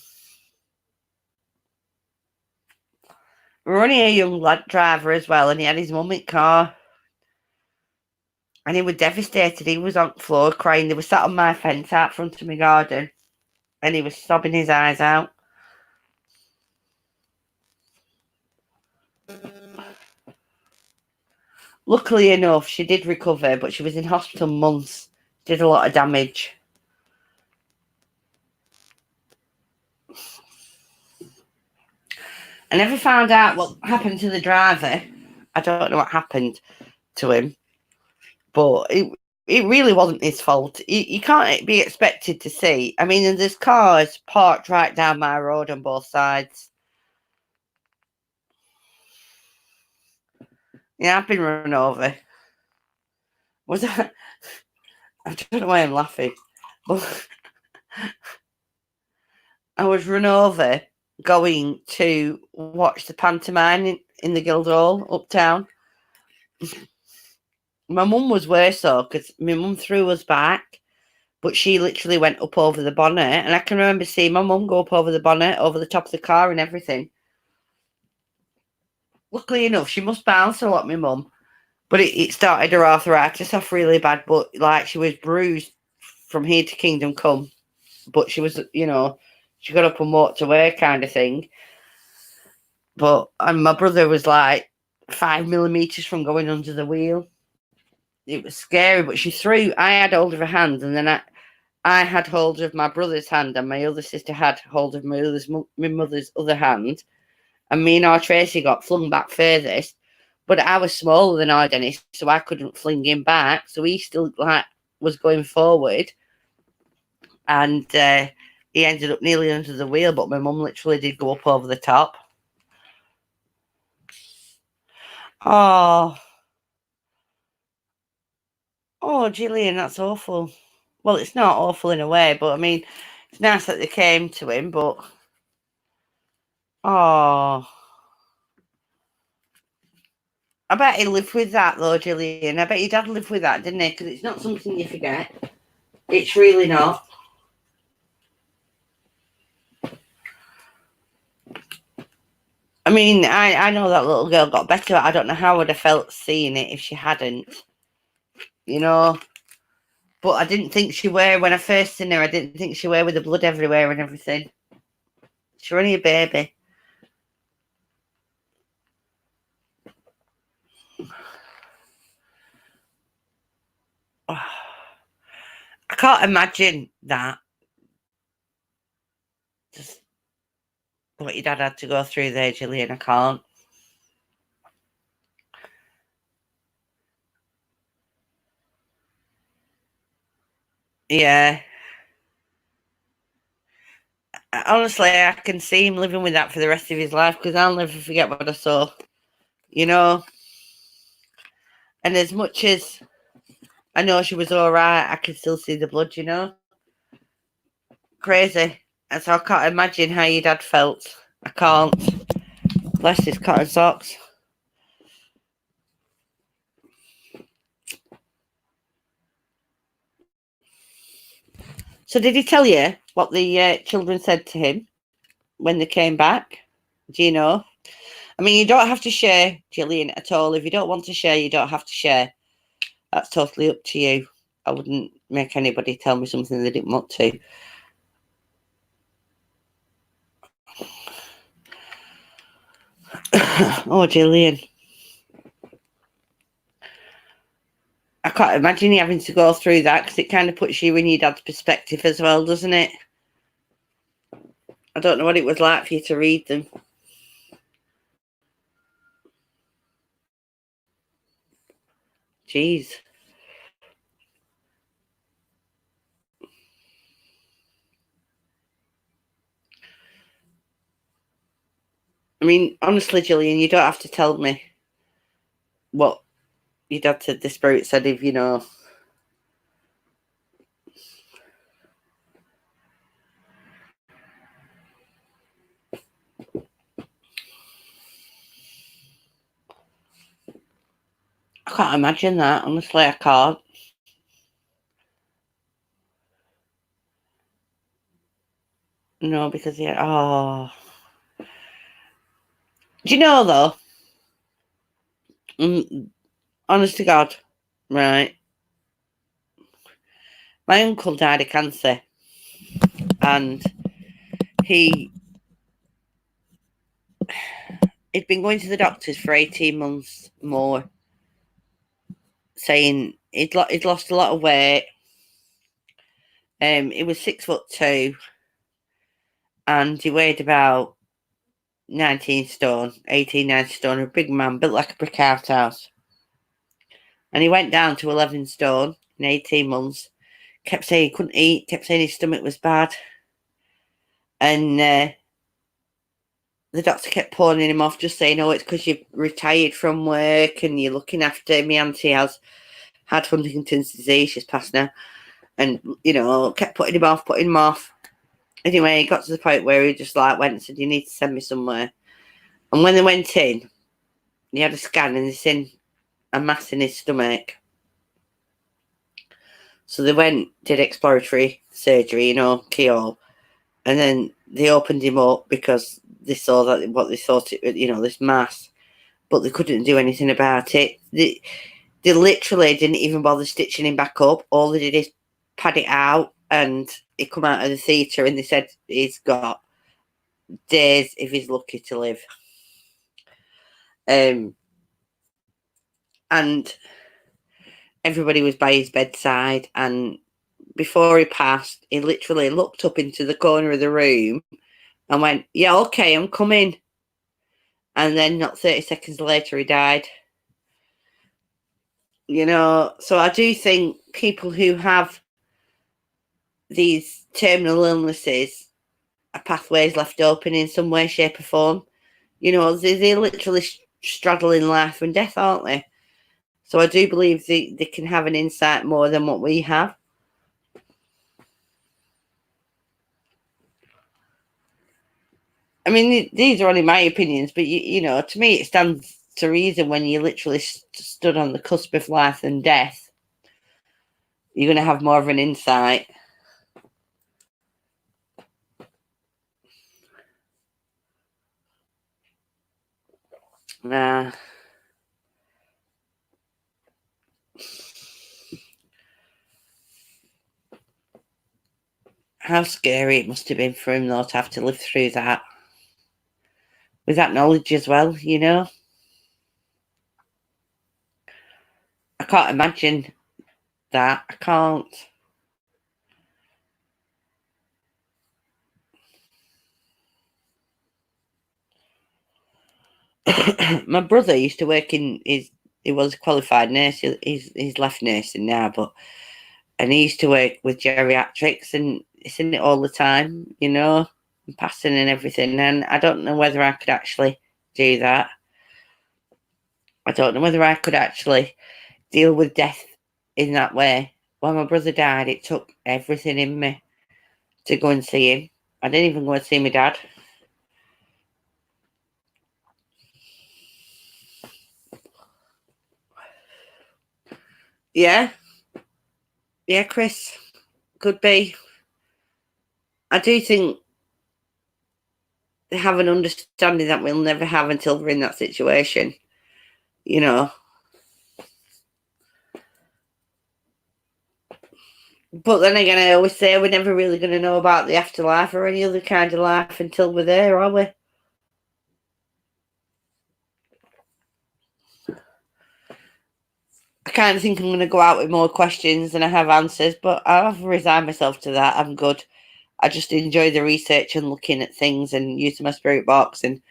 We were only a young lad driver as well, and he had his mum in car. And he was devastated. He was on the floor crying. They were sat on my fence out front of my garden, and he was sobbing his eyes out. Luckily enough, she did recover, but she was in hospital months. Did a lot of damage. I never found out what happened to the driver. I don't know what happened to him, but it really wasn't his fault. You can't be expected to see. I mean, there's cars parked right down my road on both sides. Yeah, I've been run over. Was that? I don't know why I'm laughing, but I was run over going to watch the pantomime in the Guildhall uptown. My mum was worse though, because my mum threw us back, but she literally went up over the bonnet, and I can remember seeing my mum go up over the bonnet, over the top of the car and everything. Luckily enough, she must bounce a lot, my mum, but it started her arthritis off really bad, but like she was bruised from here to Kingdom Come, but she was, you know, she got up and walked away kind of thing. And my brother was like 5 millimeters from going under the wheel. It was scary, but she threw. I had hold of her hand, and then I had hold of my brother's hand, and my other sister had hold of my mother's other hand, and me and our Tracy got flung back furthest. But I was smaller than our Dennis, so I couldn't fling him back. So he still was going forward, and he ended up nearly under the wheel. But my mum literally did go up over the top. Oh, Gillian, that's awful. Well, it's not awful in a way, but I mean, it's nice that they came to him, but I bet he lived with that though, Gillian. I bet your dad lived with that, didn't he? Because it's not something you forget. It's really not. I mean, I know that little girl got better. I don't know how I would have felt seeing it if she hadn't, you know. But I didn't think she were, when I first seen her, I didn't think she were with the blood everywhere and everything. She was only a baby. I can't imagine that. Just what your dad had to go through there, Gillian. I can't. Yeah. Honestly, I can see him living with that for the rest of his life, because I'll never forget what I saw, you know. And as much as I know she was all right, I can still see the blood, you know. Crazy. And so I can't imagine how your dad felt. I can't. Bless his cotton socks. So did he tell you what the children said to him when they came back? Do you know? I mean, you don't have to share, Gillian, at all. If you don't want to share, you don't have to share. That's totally up to you. I wouldn't make anybody tell me something they didn't want to. Oh, Gillian. I can't imagine you having to go through that, because it kind of puts you in your dad's perspective as well, doesn't it? I don't know what it was like for you to read them. Jeez. I mean, honestly, Gillian, you don't have to tell me what your dad said, the spirit said, if you know. I can't imagine that. Honestly, I can't. No, because yeah. Oh. Do you know though? Honest to God, right? My uncle died of cancer, and he'd been going to the doctors for 18 months more, saying he'd lost a lot of weight. He was 6'2", and he weighed about 19 stone, 19 stone, a big man, built like a brick outhouse. And he went down to 11 stone in 18 months. Kept saying he couldn't eat, kept saying his stomach was bad. And the doctor kept pulling him off, just saying, oh, it's because you've retired from work and you're looking after me. Auntie has had Huntington's disease, she's passed now. And, you know, kept putting him off. Anyway, he got to the point where he just like went and said, you need to send me somewhere. And when they went in, he had a scan and they seen a mass in his stomach. So they went, did exploratory surgery, you know, keyhole. And then they opened him up because they saw that what they thought it, you know, this mass, but they couldn't do anything about it. They literally didn't even bother stitching him back up. All they did is pad it out, and he come out of the theatre, and they said he's got days if he's lucky to live. And everybody was by his bedside, and before he passed, he literally looked up into the corner of the room and went, yeah, okay, I'm coming. And then not 30 seconds later, he died. You know, so I do think people who have these terminal illnesses, a pathways left open in some way, shape or form. You know, they're literally straddling life and death, aren't they? So I do believe they can have an insight more than what we have. I mean, these are only my opinions, but, you know, to me, it stands to reason when you literally stood on the cusp of life and death, you're going to have more of an insight. How scary it must have been for him, though, to have to live through that. With that knowledge as well, you know. I can't imagine that. I can't. My brother used to work in he was a qualified nurse. He's left nursing now, and he used to work with geriatrics, and he's in it all the time, you know, and passing and everything. And I don't know whether I could actually do that. I don't know whether I could actually deal with death in that way. When my brother died, it took everything in me to go and see him. I didn't even go and see my dad. Yeah. Yeah, Chris. Could be. I do think they have an understanding that we'll never have until we're in that situation. You know. But then again, I always say we're never really going to know about the afterlife or any other kind of life until we're there, are we? I kind of think I'm going to go out with more questions than I have answers, but I've resigned myself to that. I'm good. I just enjoy the research and looking at things and using my spirit box. And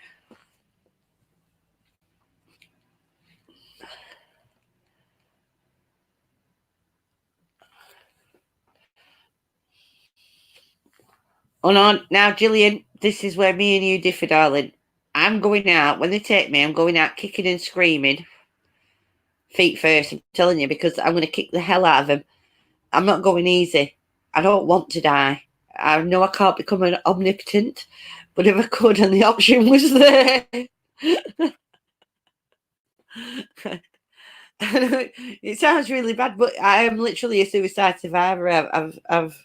oh no, now Gillian, this is where me and you differ, darling. I'm going out, when they take me, I'm going out kicking and screaming. Feet first, I'm telling you, because I'm going to kick the hell out of them. I'm not going easy. I don't want to die. I know I can't become an omnipotent, but if I could and the option was there. It sounds really bad, but I am literally a suicide survivor. I've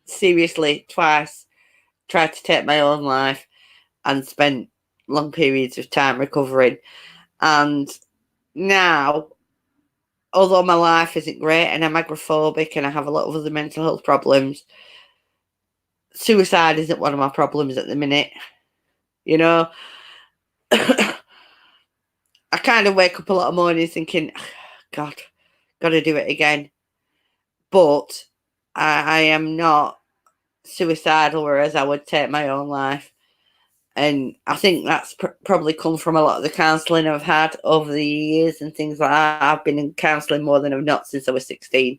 seriously twice tried to take my own life and spent long periods of time recovering. And now, although my life isn't great and I'm agoraphobic and I have a lot of other mental health problems, suicide isn't one of my problems at the minute. You know, I kind of wake up a lot of mornings thinking, God, got to do it again. But I am not suicidal, whereas I would take my own life. And I think that's probably come from a lot of the counselling I've had over the years and things like that. I've been in counselling more than I've not since I was 16.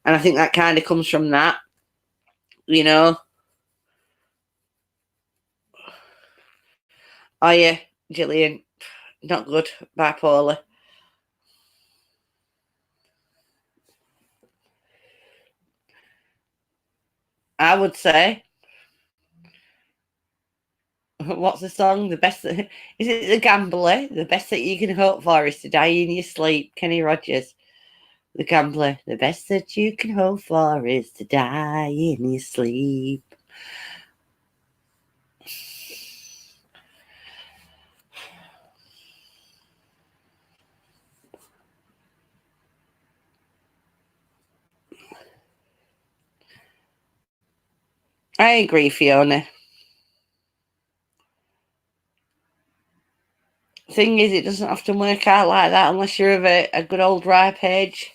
And I think that kind of comes from that, you know. Oh, yeah, Gillian, not good, bipolar. I would say, what's the song? The best, is it The Gambler? The best that you can hope for is to die in your sleep, Kenny Rogers. The Gambler, the best that you can hope for is to die in your sleep. I agree, Fiona. Thing is, it doesn't often work out like that unless you're of a good old ripe age.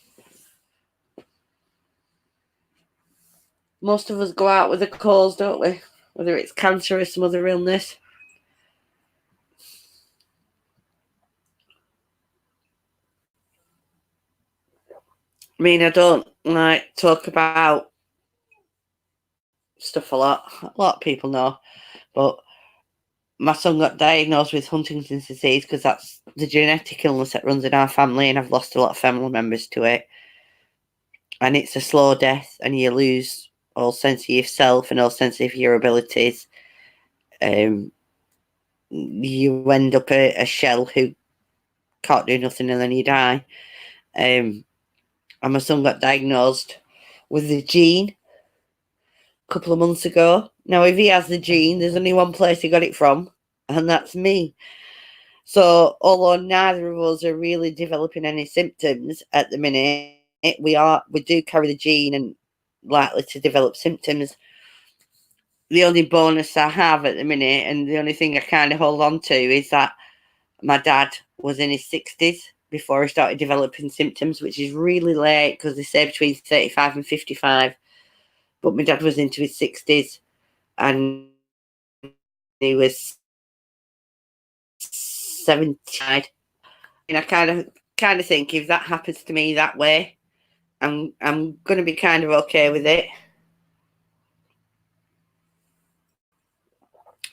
Most of us go out with a cause, don't we? Whether it's cancer or some other illness. I mean, I don't like talk about stuff a lot. A lot of people know, but my son got diagnosed with Huntington's disease because that's the genetic illness that runs in our family, and I've lost a lot of family members to it. And it's a slow death, and you lose all sense of yourself and all sense of your abilities. You end up a shell who can't do nothing, and then you die. And my son got diagnosed with the gene a couple of months ago. Now, if he has the gene, there's only one place he got it from, and that's me. So, although neither of us are really developing any symptoms at the minute, we do carry the gene and likely to develop symptoms. The only bonus I have at the minute, and the only thing I kind of hold on to, is that my dad was in his 60s before he started developing symptoms, which is really late because they say between 35 and 55. But my dad was into his 60s and he was 70. And I kind of think if that happens to me that way, I'm going to be kind of okay with it.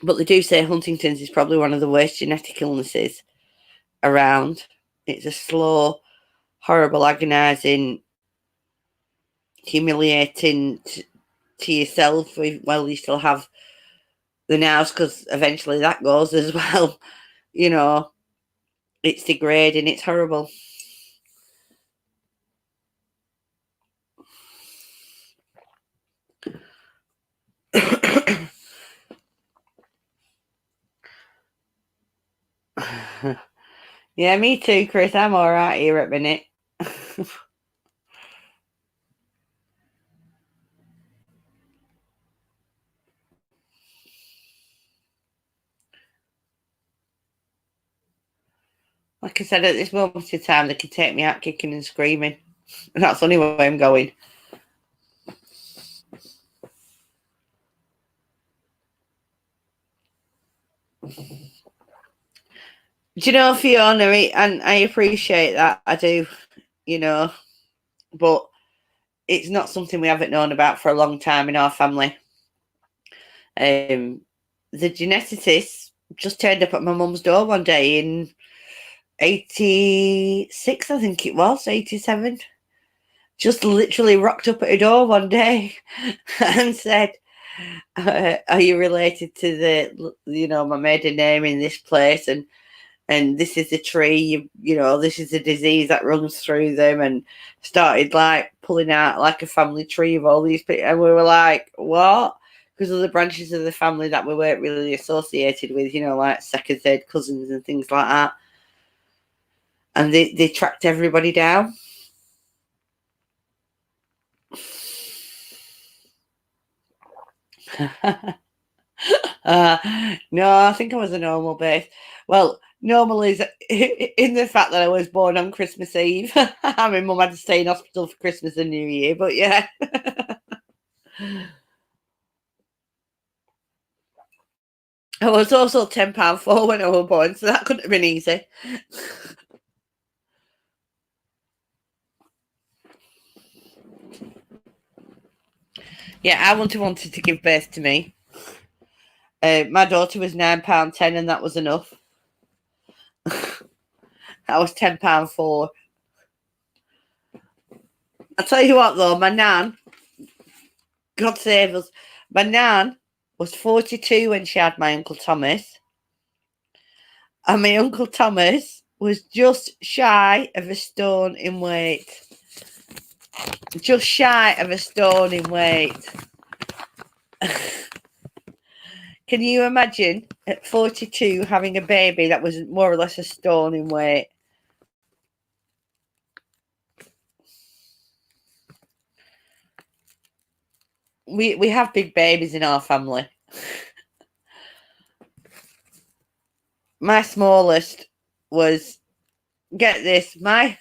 But they do say Huntington's is probably one of the worst genetic illnesses around. It's a slow, horrible, agonising, humiliating to yourself while you still have the nows, because eventually that goes as well. You know, it's degrading, it's horrible. Yeah, me too, Chris. I'm all right here at minute. Like I said, at this moment in time, they can take me out kicking and screaming. And that's the only way I'm going. Do you know, Fiona, and I appreciate that, I do, you know, but it's not something we haven't known about for a long time in our family. The geneticists just turned up at my mum's door one day in 86, I think it was, 87. Just literally rocked up at her door one day and said, are you related to the, you know, my maiden name in this place, and this is the tree, you know, this is the disease that runs through them, and started like pulling out like a family tree of all these people, and we were like, what? Because of the branches of the family that we weren't really associated with, you know, like second, third cousins and things like that. And they tracked everybody down. No, I think I was a normal base. Well, normal is in the fact that I was born on Christmas Eve. I mean, Mum had to stay in hospital for Christmas and New Year, but yeah. I was also £10 when I was born, so that couldn't have been easy. Yeah, I wanted to give birth to me. My daughter was £9.10, and that was enough. I was £10.4. I'll tell you what, though, my nan, God save us, my nan was 42 when she had my Uncle Thomas. And my Uncle Thomas was just shy of a stone in weight. Just shy of a stone in weight. Can you imagine at 42 having a baby that was more or less a stone in weight? We have big babies in our family. My smallest was, get this, I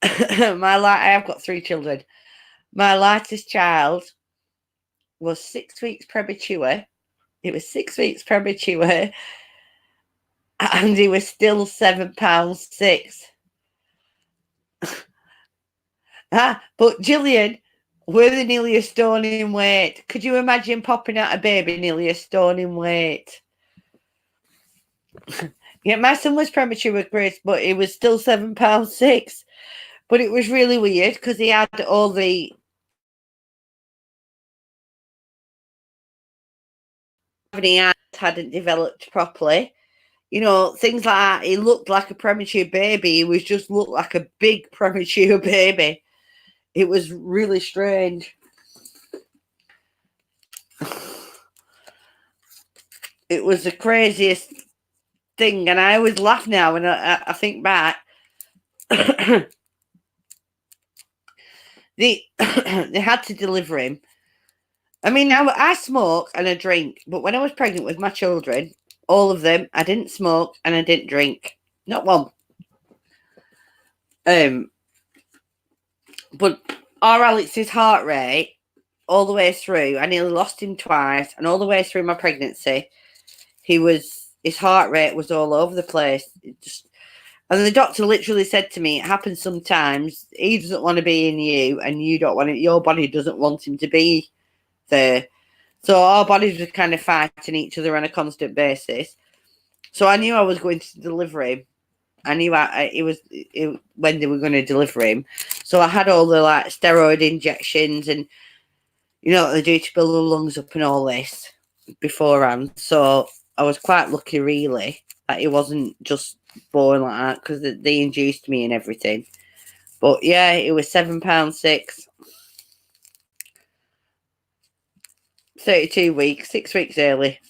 have got 3 children. My lightest child was 6 weeks premature. It was 6 weeks premature, and he was still £7.6. But Gillian, were they nearly a stone in weight? Could you imagine popping out a baby nearly a stone in weight? Yeah, my son was premature with Grace, but he was still £7.6. But it was really weird because he had all the hadn't developed properly. You know, things like that. He looked like a premature baby. He was just looked like a big premature baby. It was really strange. It was the craziest thing, and I always laugh now when I think back. they had to deliver him. I mean, I smoke and I drink, but when I was pregnant with my children, all of them, I didn't smoke and I didn't drink. Not one. But our Alex's heart rate all the way through, I nearly lost him twice, and all the way through my pregnancy, his heart rate was all over the place. And the doctor literally said to me, it happens sometimes. He doesn't want to be in you, and you don't want it. Your body doesn't want him to be there. So our bodies were kind of fighting each other on a constant basis. So I knew I was going to deliver him. I knew when they were going to deliver him. So I had all the like steroid injections, and you know what they do to build the lungs up and all this beforehand. So I was quite lucky, really, that it wasn't just born like that, because they induced me and everything. But yeah, it was £7.6. 32 weeks, 6 weeks early.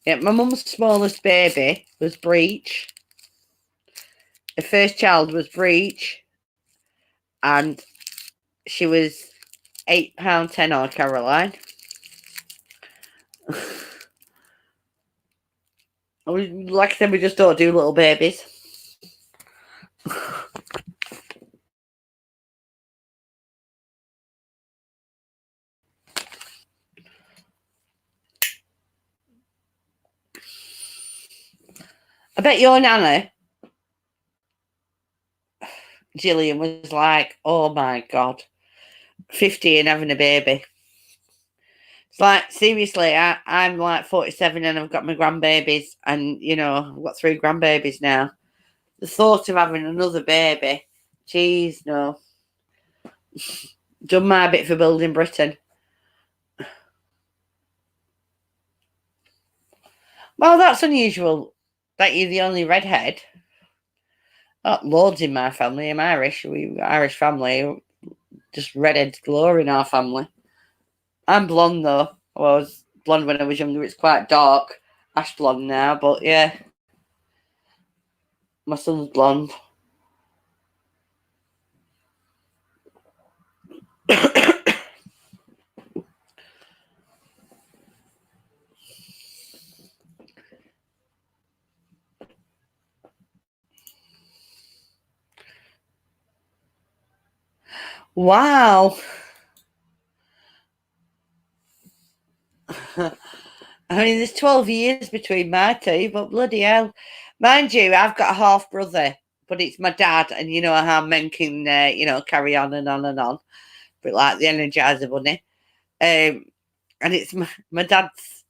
Yeah, my mum's smallest baby was breech. The first child was breech, and she was £8.10 on Caroline. Like I said, we just don't do little babies. I bet your nana, Gillian, was like, oh my God, 50 and having a baby. It's like, seriously, I'm like 47 and I've got my grandbabies, and, you know, I've got 3 grandbabies now. The thought of having another baby, geez, no. Done my bit for building Britain. Well, that's unusual that you're the only redhead. Not loads in my family. I'm Irish. We Irish family, just redheads galore in our family. I'm blonde though. I was blonde when I was younger. It's quite dark, ash blonde now. But yeah, my son's blonde. Wow. I mean, there's 12 years between my two, but bloody hell. Mind you, I've got a half brother, but it's my dad, and you know how men can, carry on and on and on. But like the Energizer Bunny. And it's my dad's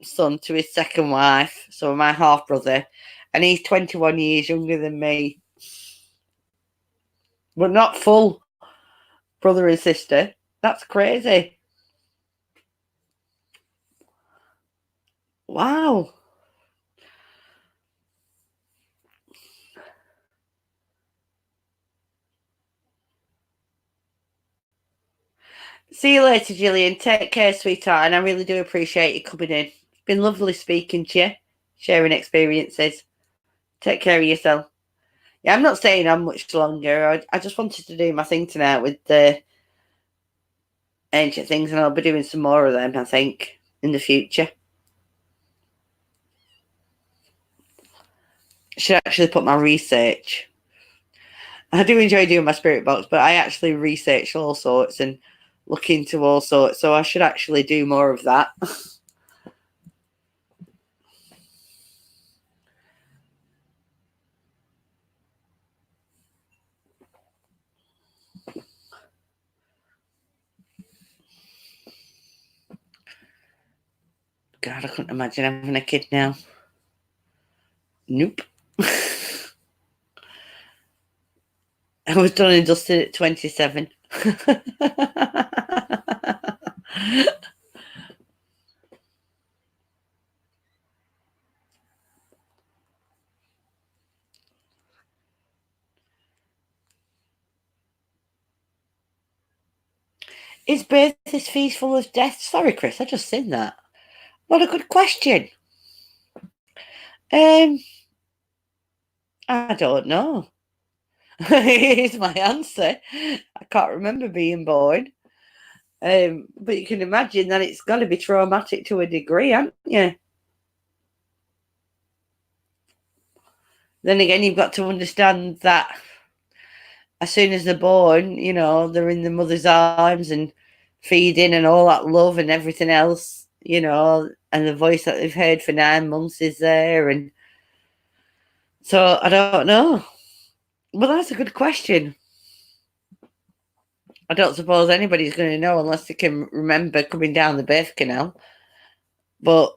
son to his second wife, so my half brother, and he's 21 years younger than me. But not full brother and sister. That's crazy. Wow. See you later, Gillian. Take care, sweetheart. And I really do appreciate you coming in. It's been lovely speaking to you, sharing experiences. Take care of yourself. Yeah, I'm not staying on much longer. I just wanted to do my thing tonight with the ancient things, and I'll be doing some more of them, I think, in the future. I should actually put my research. I do enjoy doing my spirit box, but I actually research all sorts and look into all sorts, so I should actually do more of that. God, I couldn't imagine having a kid now. Nope. I was done and dusted at 27. Is birth is feastful as death? Sorry, Chris, I just seen that. What a good question. I don't know. Here's my answer. I can't remember being born. But you can imagine that it's got to be traumatic to a degree, haven't you? Then again, you've got to understand that as soon as they're born, you know, they're in the mother's arms and feeding and all that love and everything else, you know, and the voice that they've heard for 9 months is there. And so I don't know. Well, that's a good question. I don't suppose anybody's going to know unless they can remember coming down the birth canal. But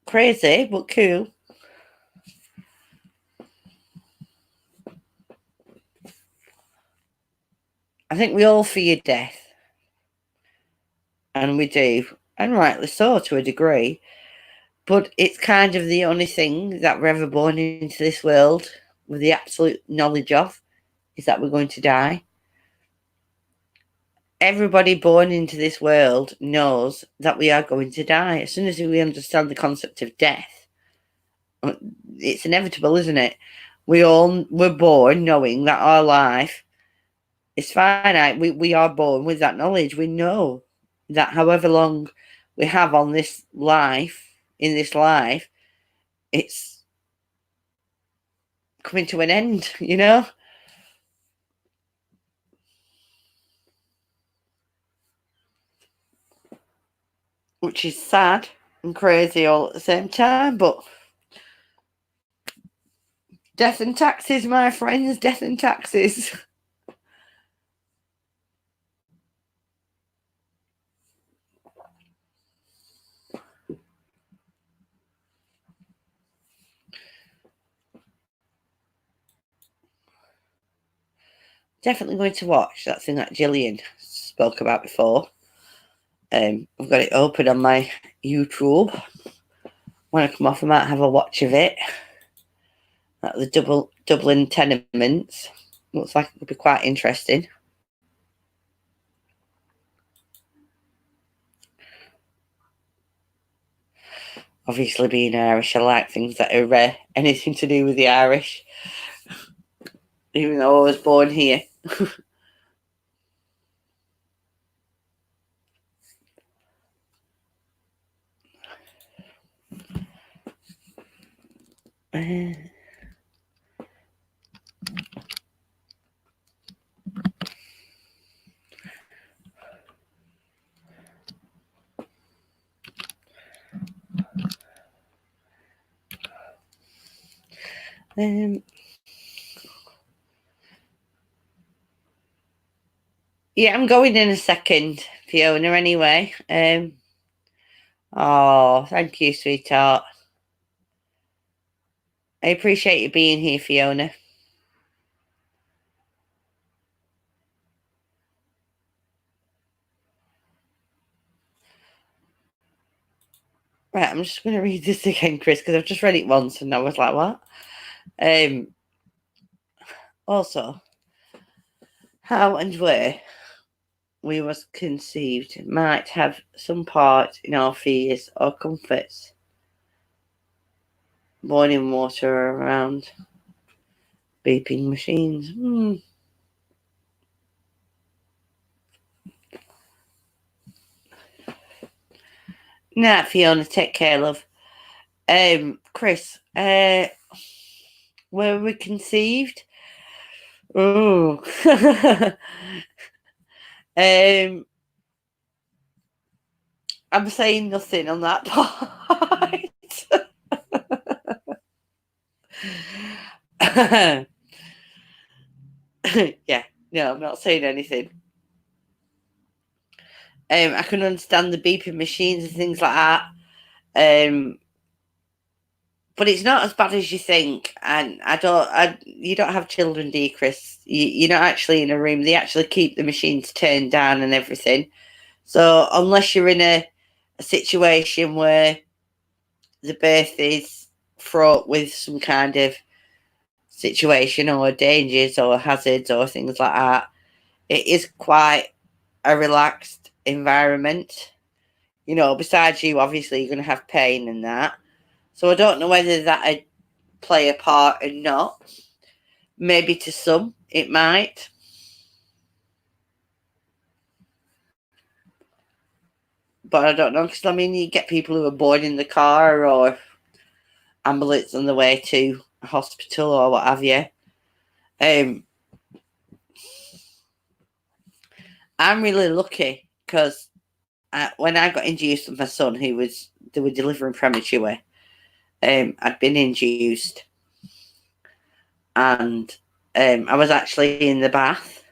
Crazy, but cool. I think we all fear death. And we do. And rightly so to a degree. But it's kind of the only thing that we're ever born into this world with the absolute knowledge of is that we're going to die. Everybody born into this world knows that we are going to die. As soon as we understand the concept of death, it's inevitable, isn't it? We all were born knowing that our life is finite. We are born with that knowledge. We know that however long we have on this life, in this life, it's coming to an end, you know? Which is sad and crazy all at the same time, but death and taxes, my friends, death and taxes. Definitely going to watch that thing that Gillian spoke about before. I've got it open on my YouTube. When I come off, I might have a watch of it. At the Dublin tenements. Looks like it would be quite interesting. Obviously, being Irish, I like things that are anything to do with the Irish. Even though I was born here. Yeah, I'm going in a second, Fiona, anyway. Oh, thank you, sweetheart. I appreciate you being here, Fiona. Right, I'm just going to read this again, Chris, because I've just read it once and I was like, what? Also, how and where we was conceived might have some part in our fears or comforts. Born in water or around beeping machines. Nah, Fiona, take care, love. Chris, where were we conceived? Oh. I'm saying nothing on that part. Yeah, no, I'm not saying anything. I can understand the beeping machines and things like that. But it's not as bad as you think. And you don't have children, do you, Chris? You're not actually in a room. They actually keep the machines turned down and everything. So unless you're in a situation where the birth is fraught with some kind of situation or dangers or hazards or things like that, it is quite a relaxed environment. You know, besides you, obviously, you're going to have pain and that. So I don't know whether that would play a part or not. Maybe to some, it might. But I don't know, because I mean, you get people who are born in the car or ambulance on the way to a hospital or what have you. I'm really lucky because when I got induced with my son, they were delivering premature. I'd been induced, and I was actually in the bath,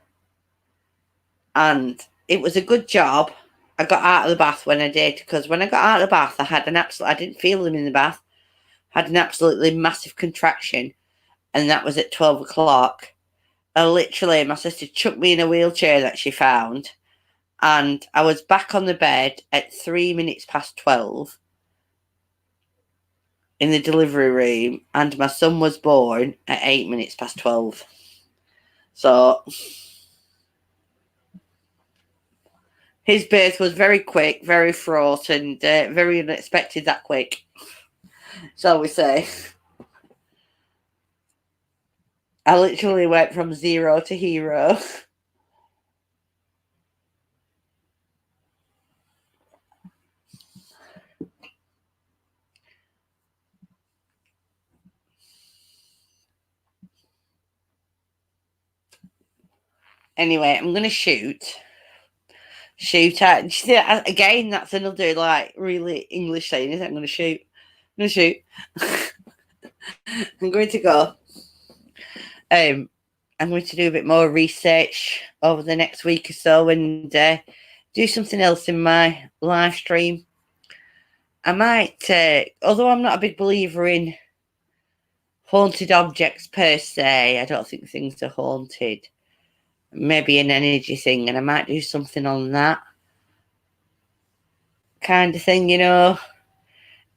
and it was a good job I got out of the bath when I did, because when I got out of the bath, I didn't feel them in the bath. Had an absolutely massive contraction, and that was at 12 o'clock. My sister chucked me in a wheelchair that she found, and I was back on the bed at 3 minutes past 12 in the delivery room, and my son was born at 8 minutes past 12. So his birth was very quick, very fraught, and very unexpected that quick, shall we say. I literally went from 0 to hero. Anyway, I'm going to shoot at. See, again, that's another like really English saying, isn't it? I'm going to shoot. I'm going to go. I'm going to do a bit more research over the next week or so, and do something else in my live stream. I might, although I'm not a big believer in haunted objects per se, I don't think things are haunted. Maybe an energy thing, and I might do something on that kind of thing, you know.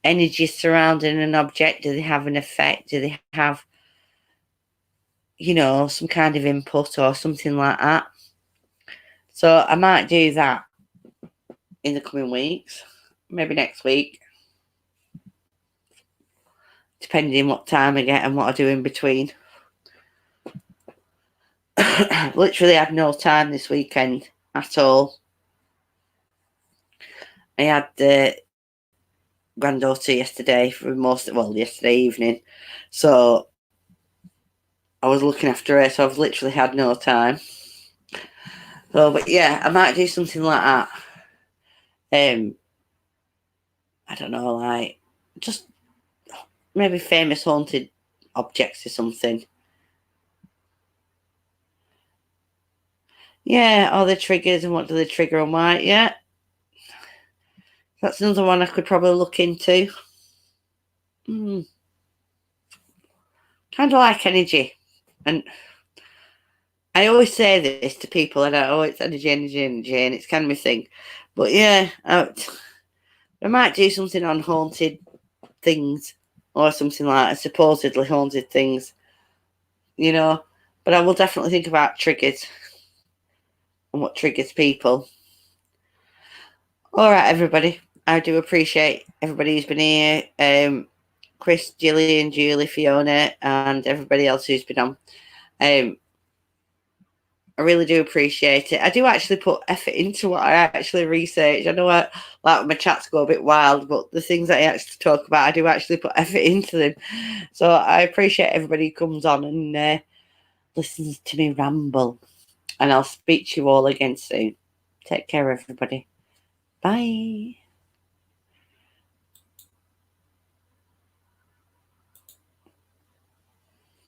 Energy surrounding an object, do they have an effect? Do they have, you know, some kind of input or something like that? So I might do that in the coming weeks, maybe next week, depending what time I get and what I do in between. Literally had no time this weekend at all. I had the granddaughter yesterday yesterday evening, so I was looking after her, so I've literally had no time. So, but yeah, I might do something like that. I don't know, like just maybe famous haunted objects or something. Yeah, or the triggers and what do they trigger and why? Yeah, that's another one I could probably look into. Kind of like energy, and I always say this to people, and it's energy, and it's kind of my thing. But yeah, I might do something on haunted things or something like that, supposedly haunted things, you know. But I will definitely think about triggers and what triggers people. All right, everybody. I do appreciate everybody who's been here. Chris, Gillian, Julie, Fiona, and everybody else who's been on. I really do appreciate it. I do actually put effort into what I actually research. I know like my chats go a bit wild, but the things that I actually talk about, I do actually put effort into them. So I appreciate everybody who comes on and listens to me ramble. And I'll speak to you all again soon. Take care, everybody. Bye.